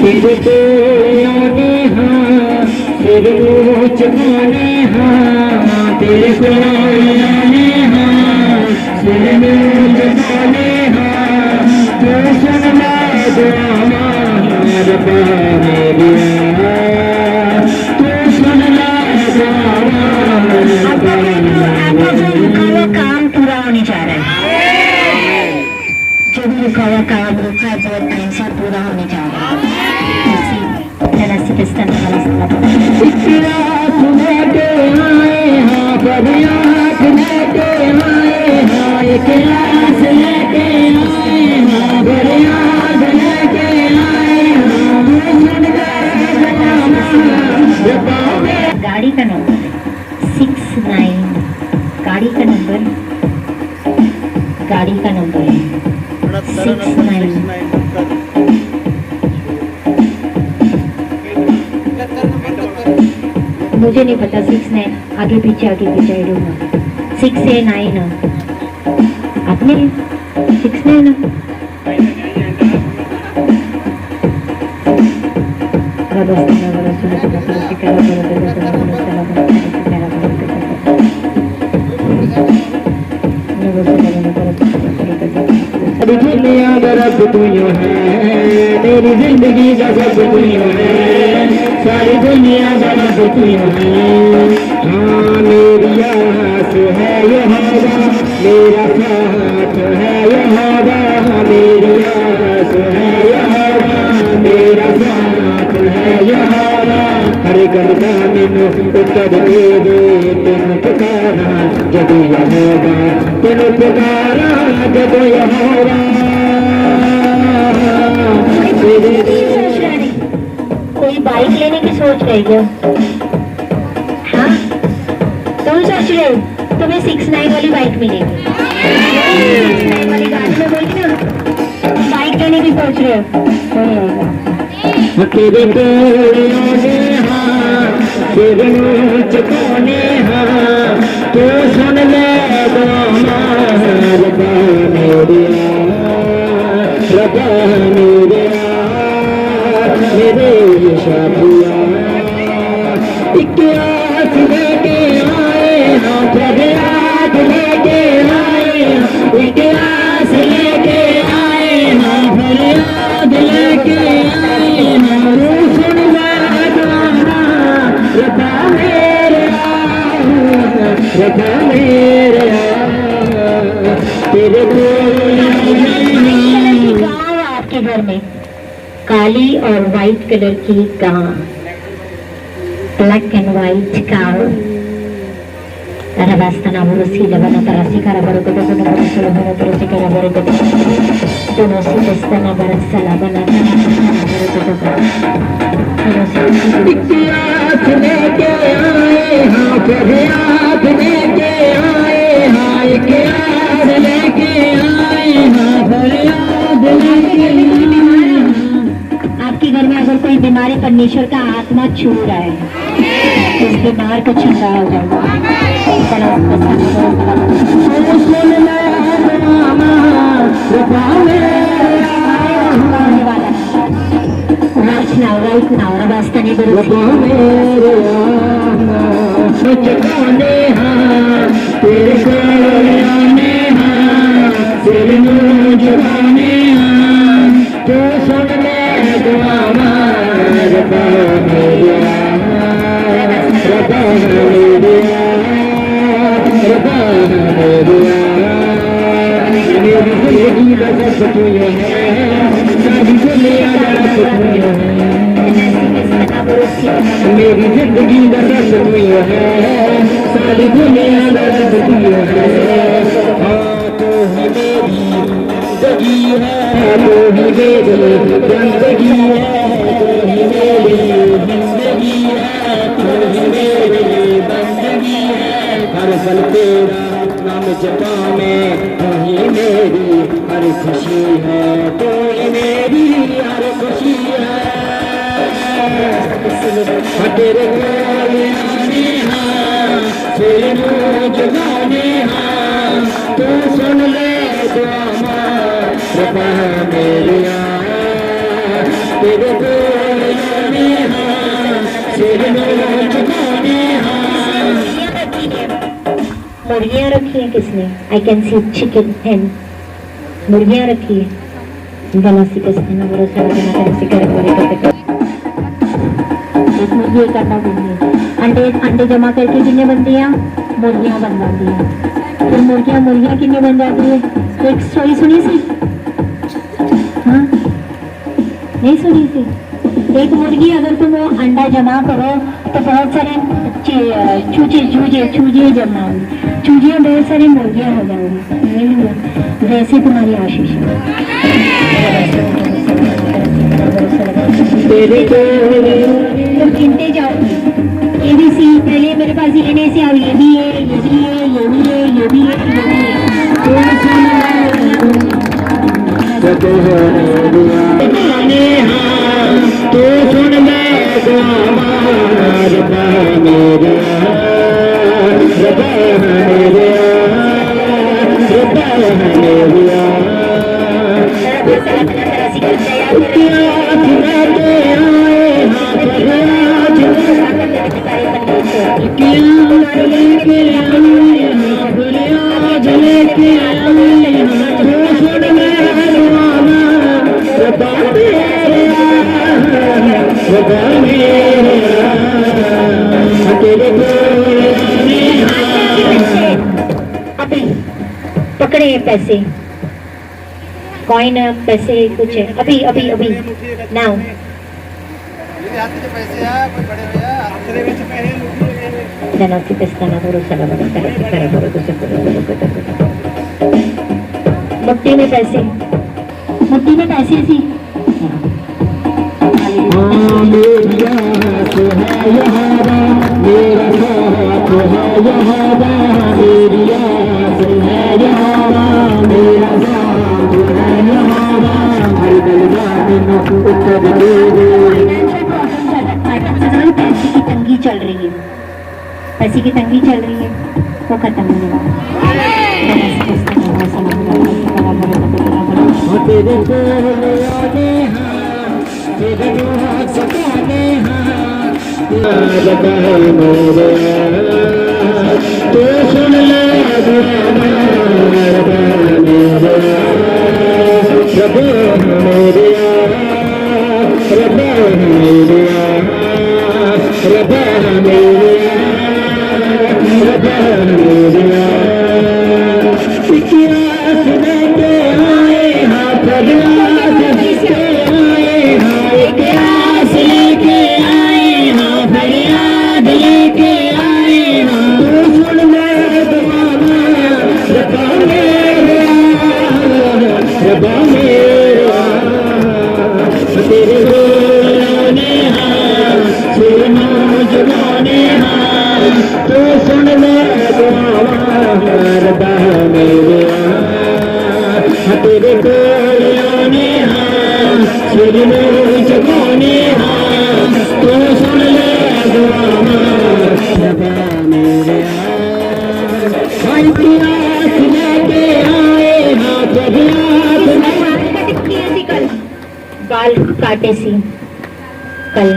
तेरे को आने हाँ, तेरे को चुकाने हाँ, तेरे को आने हाँ, तेरे को चुकाने हाँ, तो सुन ले दुआ रब्बा मेरी, तो सुन ले दुआ रब्बा मेरी। वो काम पूरा होने जा रहा है, जो भी रुका हुआ काम रुका है बहुत टाइम से पूरा होने जा रहा है। लेके आए हाँ, फरियाद लेके आए हाँ, एक आस लेके आए हाँ, फरियाद लेके आए हाँ, गाड़ी का नंबर 69, गाड़ी का नंबर 69। मुझे नहीं पता 69 आगे पीछे आई डोंट नो। 6 से 9 आपने 69 दुनिया का रब तू यूं है, मेरी जिंदगी का सब तू यूं है, सारी दुनिया का रब तू यूं है। हाँ मेरी आस है यहोवा, मेरा साथ है यहोवा, मेरी आस है यहोवा, मेरा साथ है यहोवा। हर गलता मैनू उत्तर दे दे, तेन पुकारा जब यहोवा, तेन पुकारा जब यहोवा। कोई बाइक लेने की सोच रही हो? हाँ तुम सोच रहे हो तुम्हें 69 वाली बाइक मिलेगी, 69 वाली गाड़ी में बोली ना, बाइक लेने की सोच रहे हो? तेरे कोने हाँ, तेरे चुकाने हाँ, तो सुन ले रब्बा मेरे, रब्बा मेरे, मेरे शादिया। एक आस लेके आए हाँ, फरियाद लेके आए हाँ, एक आस लेके आए हाँ, फरियाद लेके आए हाँ, सुन ले रब्बा मेरे, रब्बा मेरे, तेरे गाँव आपके घर में काली और व्हाइट कलर की गाय, black and white cow, Arabastana Murusi, Lavana Tarasika, Barukoto, Torosika, Barukoto, Donosi, Pestana, Barasala, Banana, इतिहास लेके आए हाँ फरियाद लेके आए हाँ इतिहास लेके आए हाँ फरियाद लेके आए। आपके घर में अगर कोई बीमारी परमेश्वर का आत्मा छू रहा है तो उस बीमार को छंगा हो जाएगा। Right now, Rabastani मेरी जिंदगी दर्द हुई है सारी दुनिया दर्द हुई है हाँ तो ही मेरी जिंदगी है तो ही मेरी जिंदगी है तो ही मेरी जिंदगी है तो ही मेरी बंदगी है हर पल तेरा नाम जपा में तो ही मेरी हर खुशी है तो ही मेरी हर खुशी है तेरे बोले आने हाँ तेरे रोज गाने हाँ तो सुन ले दुआ रबा मेरे तेरे बोले आने हाँ तेरे रोज गाने हाँ। मुर्गियाँ रखी हैं किसने? I can see chicken hen. मुर्गियाँ रखी है। गलासी पस्ताना भरोसा रखना कैसे करे मुर्गी एक अंडा बनती है। अंडे जमा करके कितने बनती हैं? मुर्गियाँ बन जाती हैं। फिर मुर्गियाँ कितने बन जाती है? तो एक स्टोरी सुनी सी? हाँ नहीं सुनी सी? एक मुर्गी अगर तुम अंडा जमा करो तो बहुत सारे चूजे जमा होंगे। चूजियाँ बहुत सारी मुर्गियाँ हो जाएंगी। वैसे तुम्हारी आशीष है। तुम गिनते जाओगे ये भी सी पहले मेरे पास ये नहीं से आओ ये भी है ये भी है ये भी है ये भी है ये भी है तो सुन ले अभी पकड़े पैसे कॉइन पैसे कुछ है अभी अभी अभी नाउ जनों पेस्ताना भरोसा मुट्ठी में पैसे सी मेरा तो है यहारा मेरा साथ है यहारा मेरी आस है यहारा मेरा साथ है यहारा हर गलबान उत्तर दे दे। पैसे की तंगी चल रही है वो खत्म होने वाला तेरे बोले आने हाँ तेरे हाथ सताने हाँ रबा मेरे तो सुन ले रबा मेरे रबा मेरे रबा मेरे रबा मेरे रबा मेरे इतिहास लेके आए हाँ फरियाद लेके आए हाँ इतिहास लेके आए हाँ फरियाद लेके आए हाँ तो सुन ले तेरे बोलने हाँ सुनो जुबाने हाँ तू सुन ले दुआवा मेरे तेरे बोलने हाँ सुनो जुबाने हाँ तू सुन ले दुआवा मेरे भाई प्यास लेके आए हाँ प्यास कल बाल काटे सी कल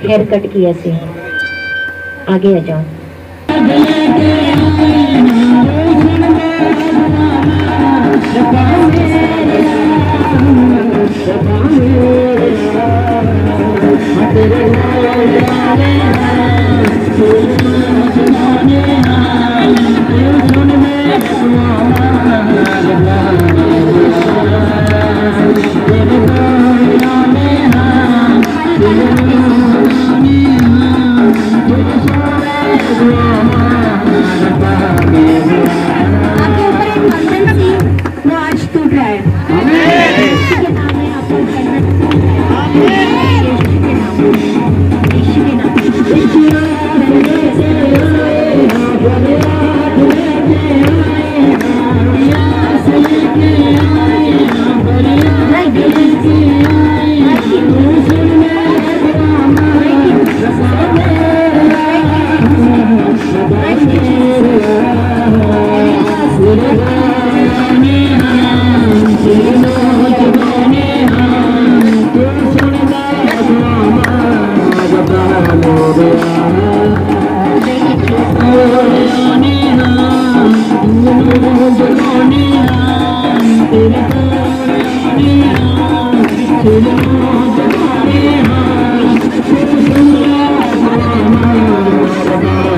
हेयर कट किया सी आगे आ जाओ आपके ऊपर एक बंधन सी वो आज टूट रहा है यीशु के नाम में आपको जन्नत यीशु के नाम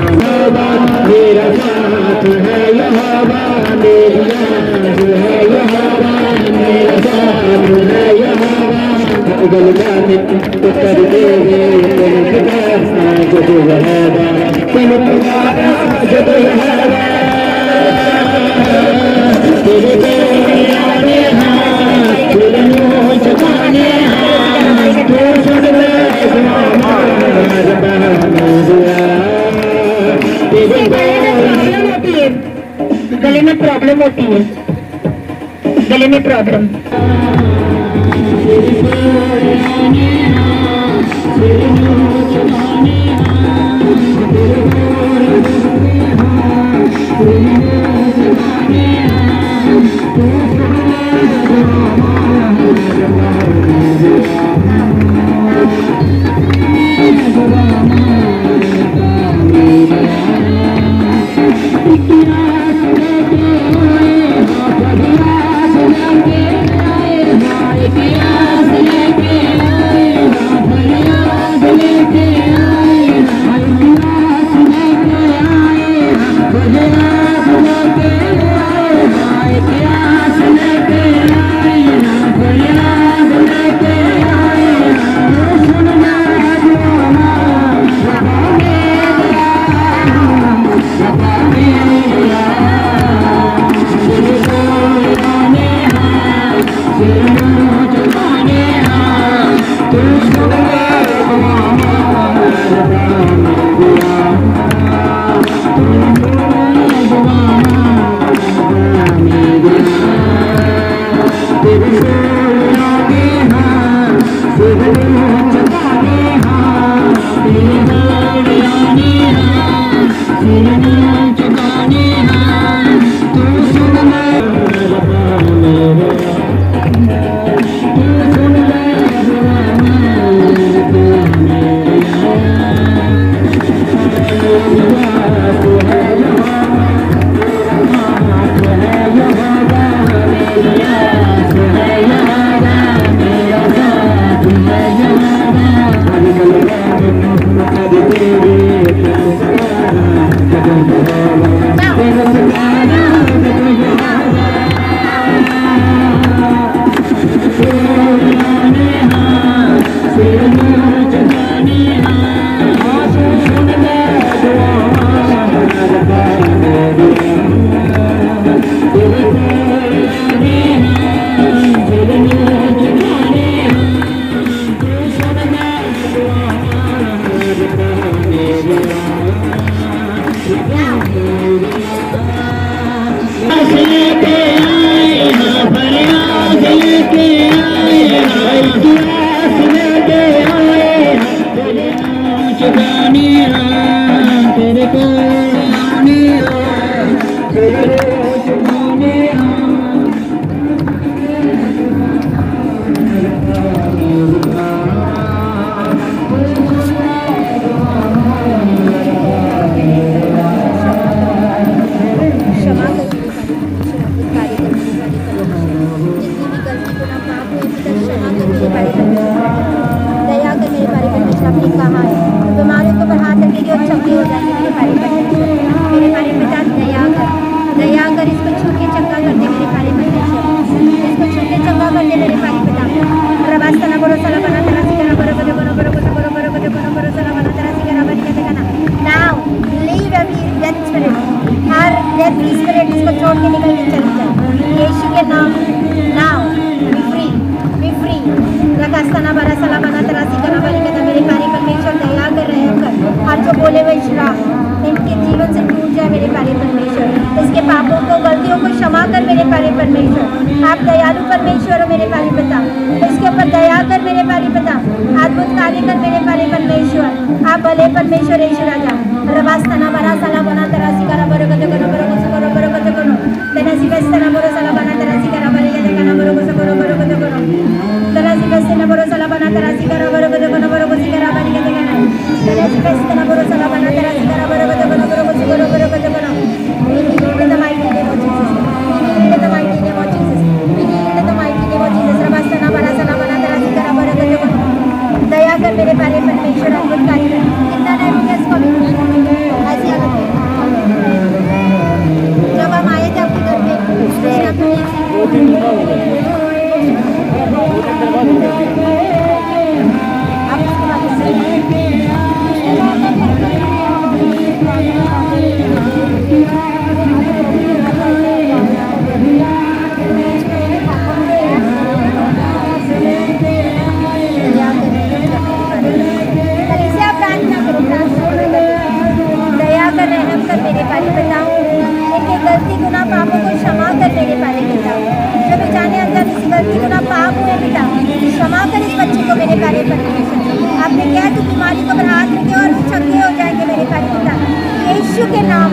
मेरा साथ है यहोवा मेरी जान है यहोवा मेरा साथ है यहोवा गलगाने तो कर देवे जब यहोवा जब यहोवा तेरे बोलने हाँ तेरे मुँह जबाने हाँ तू सुन ले गले में प्रॉब्लम होती है गले में प्रॉब्लम आप दयालु परमेश्वर हो मेरे पाली पिता, इसके ऊपर दया कर मेरे पाली पिता, अद्भुत कार्य कर मेरे पाली परमेश्वर, आप भले परमेश्वर यीशु राजा। रवास्तना बरा साला बना तरासी करा बरो कतो करो बरो कतो करो तनासी बेस्तना बरो साला बना तरासी करा बरे कतो करो बरो कतो करो बरो कतो करो तनासी बेस्तना बरो साला बना तरासी करा बरो कतो करो बरो कतो करा बरे कतो करो तनासी बेस्तना बरो साला बना तरासी करा बरो कतो करो बरो कतो करो बरो कतो करो। In the mighty name of Jesus, in the mighty name of Jesus, in the mighty name of Jesus, रवास्तना बरा साला बना तरासी करा बरो कतो करो दया कर मेरे पाले परमेश्वर, अद्भुत कार्य कर। In the name of Jesus, ऐसी हालत में जब हम आए थे आपके घर पे मेरे पाले पिता, इनके गलती गुनाह पापों को क्षमा कर मेरे पाले पिता, जो भी जाने अनजाने से गलती गुनाह पाप हुए पिता, क्षमा कर इस बच्चे को मेरे पाले परमेश्वर। आपने क्या तू बीमारी को हाथ रखे और वो चंगे हो जाएंगे मेरे पाले पिता, यीशु के नाम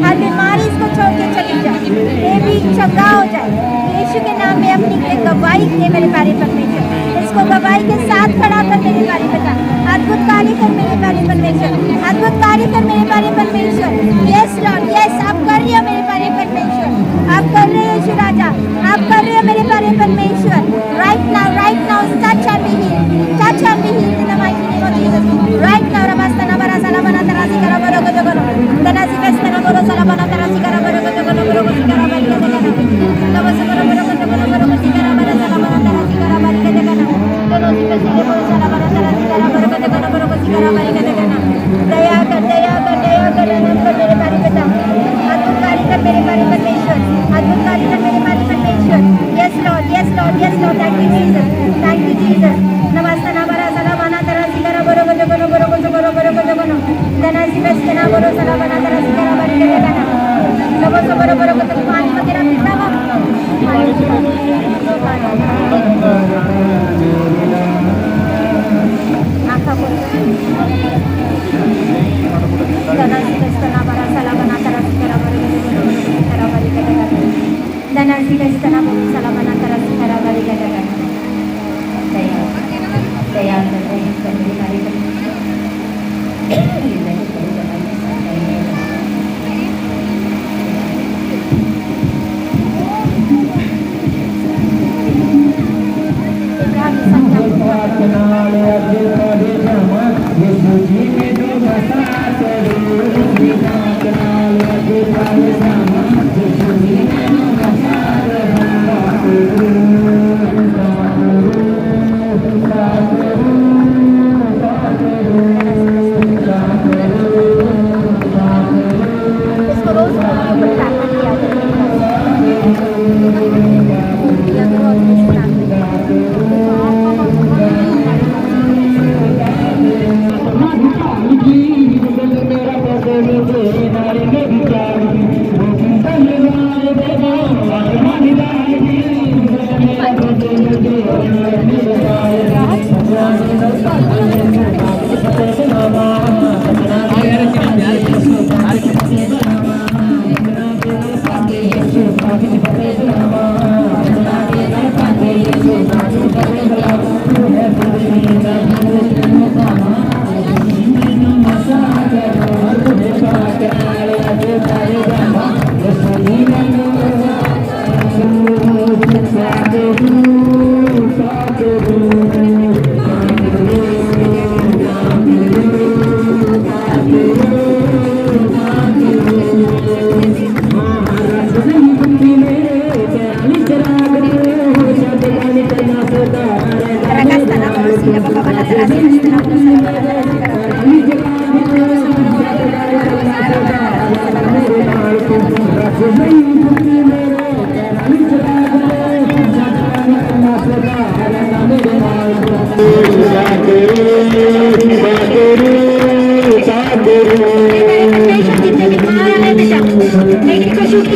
हर बीमारी इसको छोड़ के चली जाए, ये भी चंगा हो जाए यीशु के नाम में। अपनी गवाही दे मेरे पाले परमेश्वर, इसको गवाही के साथ खड़ा कर मेरे पाले पिता, अद्भुत कार्य कर मेरे पाले परमेश्वर, अद्भुत कार्य कर मेरे पाले परमेश्वर। यस लॉर्ड, यस आप कर रहे हो मेरे पाले परमेश्वर, आप कर रहे हो यीशु राजा, आप कर रहे हो मेरे पाले परमेश्वर। Right now touch and be healed, touch and be healed in the mighty name of Jesus. Right now रबास्तना बरा साला बना तरासी करा बरो को जगनो तनासी बेस्तना बरो साला बना तरासी करा बरो को जगनो बरो को सिकरा बरी के जगनो तब से बरो बरो को जगनो बरो को सिकरा बरा साला बना तरासी करा बरी के जगनो दोनों सी बेस्ते बरो साला बना तरासी करा बरो को जगनो बरो को सिकरा बरी के जगनो। दया कर मेरे पाले पिता, अद्भुत कार्य कर मेरे पाले परमेश्वर, अद्भुत कार्य कर मेरे पाले परमेश्वर। Yes lord, yes lord, yes lord, thank you Jesus, thank you Jesus. नमस्तना बरा साला बना तरासी करा बरो को जगनो बरो को जगनो तनासी बेस्तना बरो साला बना तरासी करा बरी के जगनो तब से बरो को तो पानी वगैरह पीता हो आँखा खोल तनासी बेस्तना बरा साला बना तरासी करा बरो को जगनो बरी के जगनो तनासी बेस्तना बरो साला बना तरासी करा बरी के जगनो। दया कर मेरे पाले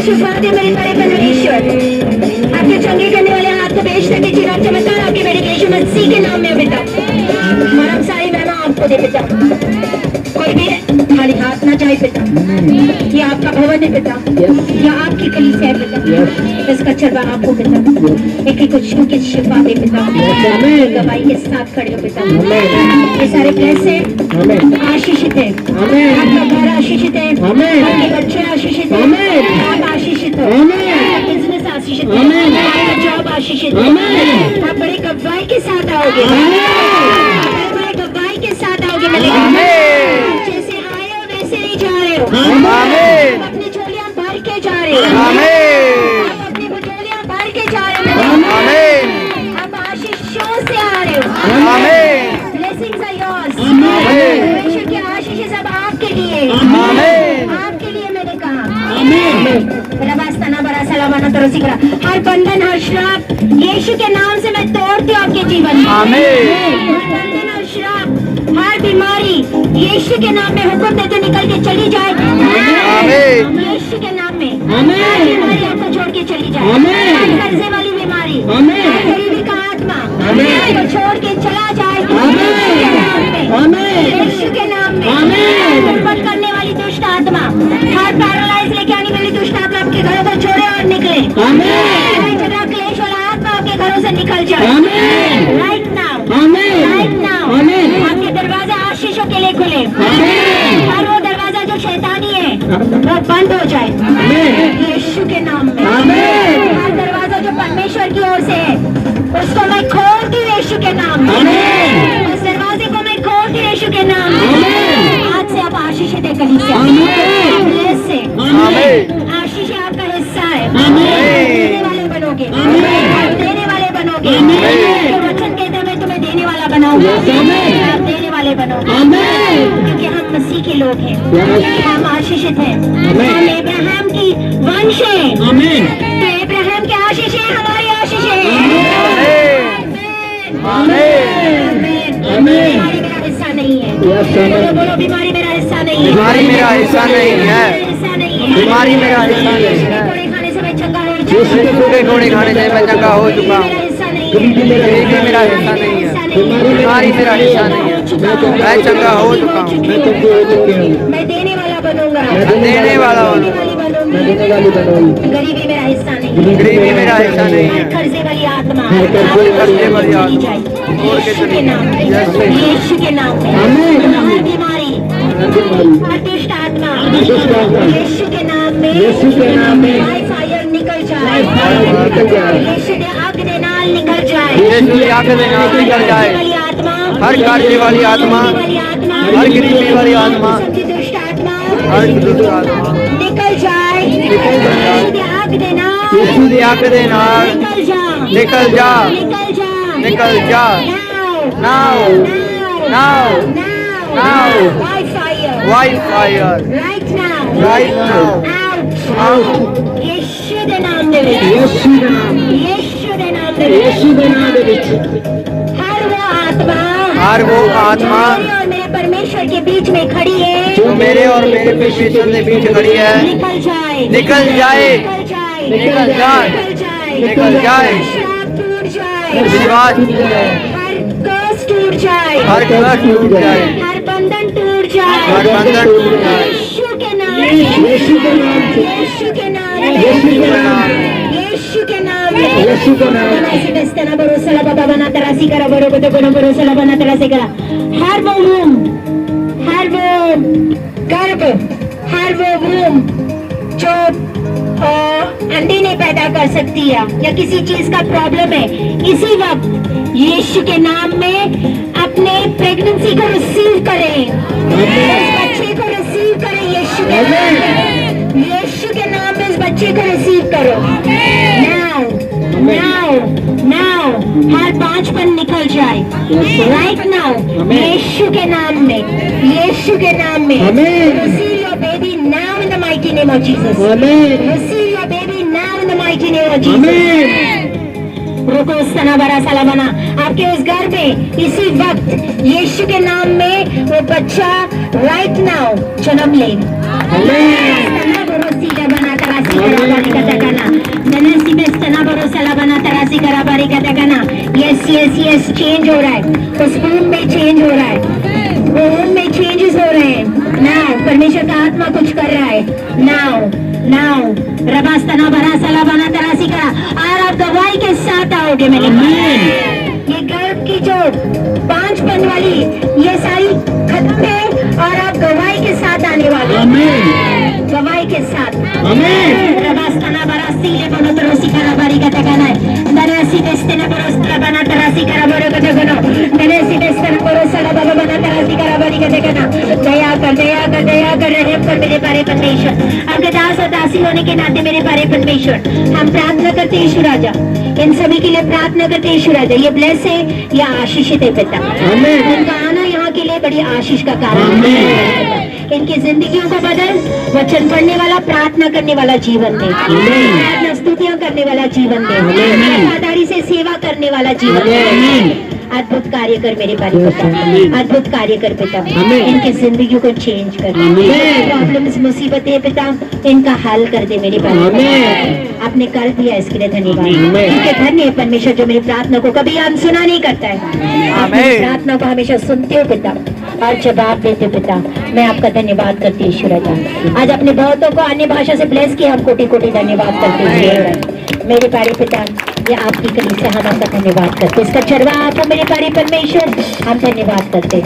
शिफा दे मेरे बड़े परमेश्वर, आपके चंगे परमेश्वर के चिराग चमत्कार आपके बेटे यीशु मसीह के नाम में बेटा। मरम सारी महिमा आपको दे बेटा। कोई भी खाली हाथ ना जाए बेटा। ये आपका भवन है बेटा, या आपकी कलीसिया है बेटा। इसका चरवा आपको बेटा। एक कुछ की शिफा दे बेटा। गवाही के साथ खड़े हो बेटा। ये सारे ब्लेस है, आशीषित है। आपका घर आशीषित है, आपके बच्चे आशीषित है, आप आशीषित हो, आपका बिजनेस आशीषित है, आपका जॉब आशीषित है। आप बड़ी गवाही के साथ आओगे, बड़े गवाही के साथ आओगे। जैसे आए हो वैसे ही जा रहे हो। आप अपनी झोलियां भर के जा रहे हो। आप अपनी झोलियां भर के जा रहे हो। आप आशीषों से आ रहे हो। Blessings are yours. परमेश्वर की आशीष सब आपके लिए, आपके लिए मैंने कहा। रबास्ताना बड़ा सलामाना तरोसी करा। हर बंधन हर श्राप यीशु के नाम से मैं तोड़ती हूँ आपके जीवन में। हर बंधन हर श्राप हर बीमारी यीशु के नाम में हुक्म देते निकल के चली जाए। यीशु के नाम में हर बीमारी आपको छोड़ के चली जाए। हर कर्जे वाली बीमारी, हर गरीबी का आत्मा आपको छोड़ के चला जाए। यीशु के नाम में दुर्बल करने वाली दुष्ट आत्मा, हर पैरालाइज लेके आने वाली दुष्ट आत्मा आपके घरों को छोड़े और निकले। झगड़ा क्लेश वाला आत्मा आपके घरों से निकल जाए। राइट नाउ, राइट नाउ आपके दरवाजे आशीषों के लिए खुले। हर वो दरवाजा जो शैतानी है वो बंद हो जाए यीशु के नाम में। हर दरवाजा जो परमेश्वर की ओर से है उसको मैं खोलती हूँ यीशु के नाम में। उस दरवाजे को मैं खोलती हूँ यीशु के नाम में। आज से आप आशीष है कलीसिया से, आशीष आपका हिस्सा है। देने वाले बनोगे, देने वाले बनोगे। वचन कहते हैं मैं तुम्हें देने वाला बनाऊंगा। आप देने वाले बनोगे क्योंकि हम मसीह के लोग हैं। हम आशीषित हैं। हम इब्राहिम की वंश हैं। तो इब्राहिम की आशीष है हमारी आशीष है। बीमारी मेरा हिस्सा नहीं है। बोलो बीमारी मेरा हिस्सा नहीं है। बीमारी मेरा हिस्सा नहीं है। हिस्सा नहीं है। बीमारी मेरा हिस्सा नहीं है। घोड़े खाने से मैं चंगा हो सूखे घोड़े खाने से मैं चंगा हो चुका हूँ। हिस्सा नहीं है। गरीबी मेरा हिस्सा नहीं है। बीमारी मेरा हिस्सा नहीं है। मैं चंगा हो चुका हूँ। मैं देने वाला बनूंगा। मैं देने वाला गरीबी मेरा हिस्सा नहीं है। गरीबी मेरा हिस्सा नहीं है। कर्जे वाली आत्मा कर्जे वाली आत्मा यीशु के नाम में, यीशु के नाम में हर बीमारी हर दुष्ट आत्मा यीशु के नाम में बाय फायर निकल जाए। यीशु ने आग दे नाल निकल जाए। यीशु ने आग दे नाल निकल जाए। वाली आत्मा, हर कर्जे वाली आत्मा, हर गरीबी वाली आत्मा, दुष्ट आत्मा हर दुष्ट आत्मा निकल जाए। यीशु ने आग दे नाल, यीशु ने आग दे नाल निकल जा, निकल जा, निकल जा, निकल जा। Now, Now, now, by fire, white fire, right now, right now, out, यीशु ਦੇ ਨਾਮ ਦੇ ਵਿੱਚ, यीशु के नाम, यीशु ਦੇ ਨਾਮ ਦੇ ਵਿੱਚ, यीशु के नाम दे विच हर वो आत्मा, हर वो आत्मा जो मेरे और मेरे परमेश्वर के बीच में खड़ी है, जो मेरे और मेरे परमेश्वर के बीच खड़ी है, निकल जाए, निकल जाए, निकल जाए, निकल जाए, निकल जाए, निकल जाए, श्राप टूट जाए, विश्वास हर कर्स टूट जाए, हर कर्स टूट जाए, हर बंधन टूट जाए, हर बंधन टूट जाए। यीशु के नाम, यीशु के नाम से, यीशु के नाम, यीशु के नाम, यीशु के नाम, यीशु के नाम। ऐसे दस्तना भरोसा लगा बाबा ना तरासी करा बरोबर तो कोनो भरोसा लगा ना तरासी करा। हर वो रूम, हर वो गर्भ, हर वो रूम जो अंडे नहीं पैदा कर सकती है या किसी चीज का प्रॉब्लम है, इसी वक्त यीशु के नाम में अपने प्रेगनेंसी को रिसीव करें, इस बच्चे को रिसीव करें यीशु के नाम में। यीशु के नाम में इस बच्चे को रिसीव करो। नाउ नाउ नाउ हर पांचपन निकल जाए राइट नाउ यीशु के नाम में, यीशु के नाम में। Receive your baby now in the mighty name of Jesus. Receive your baby now in the mighty name of Jesus. रुको सना बड़ा सलामना आपके उस घर में इसी वक्त यीशु के नाम में वो बच्चा राइट नाउ जन्म ले। धनसी बेस्तना भरोसा बना तरासी करा बारी का देखना। यस यस यस, चेंज हो रहा है, उस रूम में चेंज हो रहा है, रूम में चेंजेस हो रहे हैं। नाउ परमेश्वर का आत्मा कुछ कर रहा है। नाउ नाउ रबास्तना भरा सला बना तरासी करा, और आप गवाही के साथ आओगे मेरे पास। ये गर्भ की जो 5 पन वाली ये सारी खत्म है, और आप गवाही के साथ आने वाले हैं। गवाही के साथ रबास्तना भरा सीले बनो तरोसी करा बारी का तकाना है। दनसी बेस्तना बरोस्ता बना तरासी करा बरो का तकाना, दनसी बेस्तना बरोसा बाबा बना तरासी करा बारी का तकाना। दया कर दया कर दया कर, रहम कर मेरे पारे परमेश्वर। आपके दास और दासी होने के नाते मेरे पारे परमेश्वर, हम प्रार्थना करते हैं यीशु राजा, इन सभी के लिए प्रार्थना करते हैं यीशु राजा। ये ब्लेस है, ये आशीषित है पिता। इनका आना यहाँ के लिए बड़ी आशीष का कारण है। इनकी जिंदगियों को बदल, वचन पढ़ने वाला, प्रार्थना करने वाला जीवन दे, प्रार्थना स्तुतियां करने वाला जीवन दे, वफादारी से सेवा करने वाला जीवन दे। अद्भुत कार्य कर मेरे पिता, अद्भुत कार्य कर पिता, इनकी जिंदगियों को चेंज कर। प्रॉब्लम्स मुसीबतें पिता इनका हल कर दे मेरे पिता। आपने कर दिया, इसके लिए धन्यवाद। इनके धन्य है परमेश्वर जो मेरी प्रार्थना को कभी अनसुना नहीं करता है। आप मेरी प्रार्थना को हमेशा सुनते हो पिता और जवाब देते हो पिता। मैं आपका धन्यवाद करती हूँ ईश्वर राजा। आज अपने बहुतों को अन्य भाषा से ब्लेस किया, हम कोटि कोटि धन्यवाद करते हैं मेरे प्यारे पिता। ये आपकी कली से हम आपका धन्यवाद करते, इसका चरवा आपको मेरे प्यारे परमेश्वर, हम धन्यवाद करते।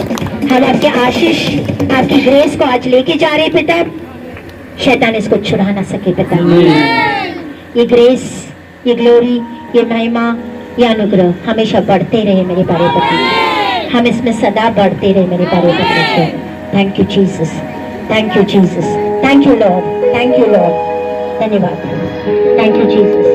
हम आपके आशीष, आपकी ग्रेस को आज लेके जा रहे पिता, शैतान इसको छुड़ा ना सके पिता। ये ग्रेस, ये ग्लोरी, ये महिमा, ये अनुग्रह हमेशा बढ़ते रहे मेरे प्यारे पिता। हम इसमें सदा बढ़ते रहे मेरे प्यारे परमेश्वर। Thank you Jesus, thank you Jesus, thank you Lord, thank you Lord, धन्यवाद, थैंक यू जीसस।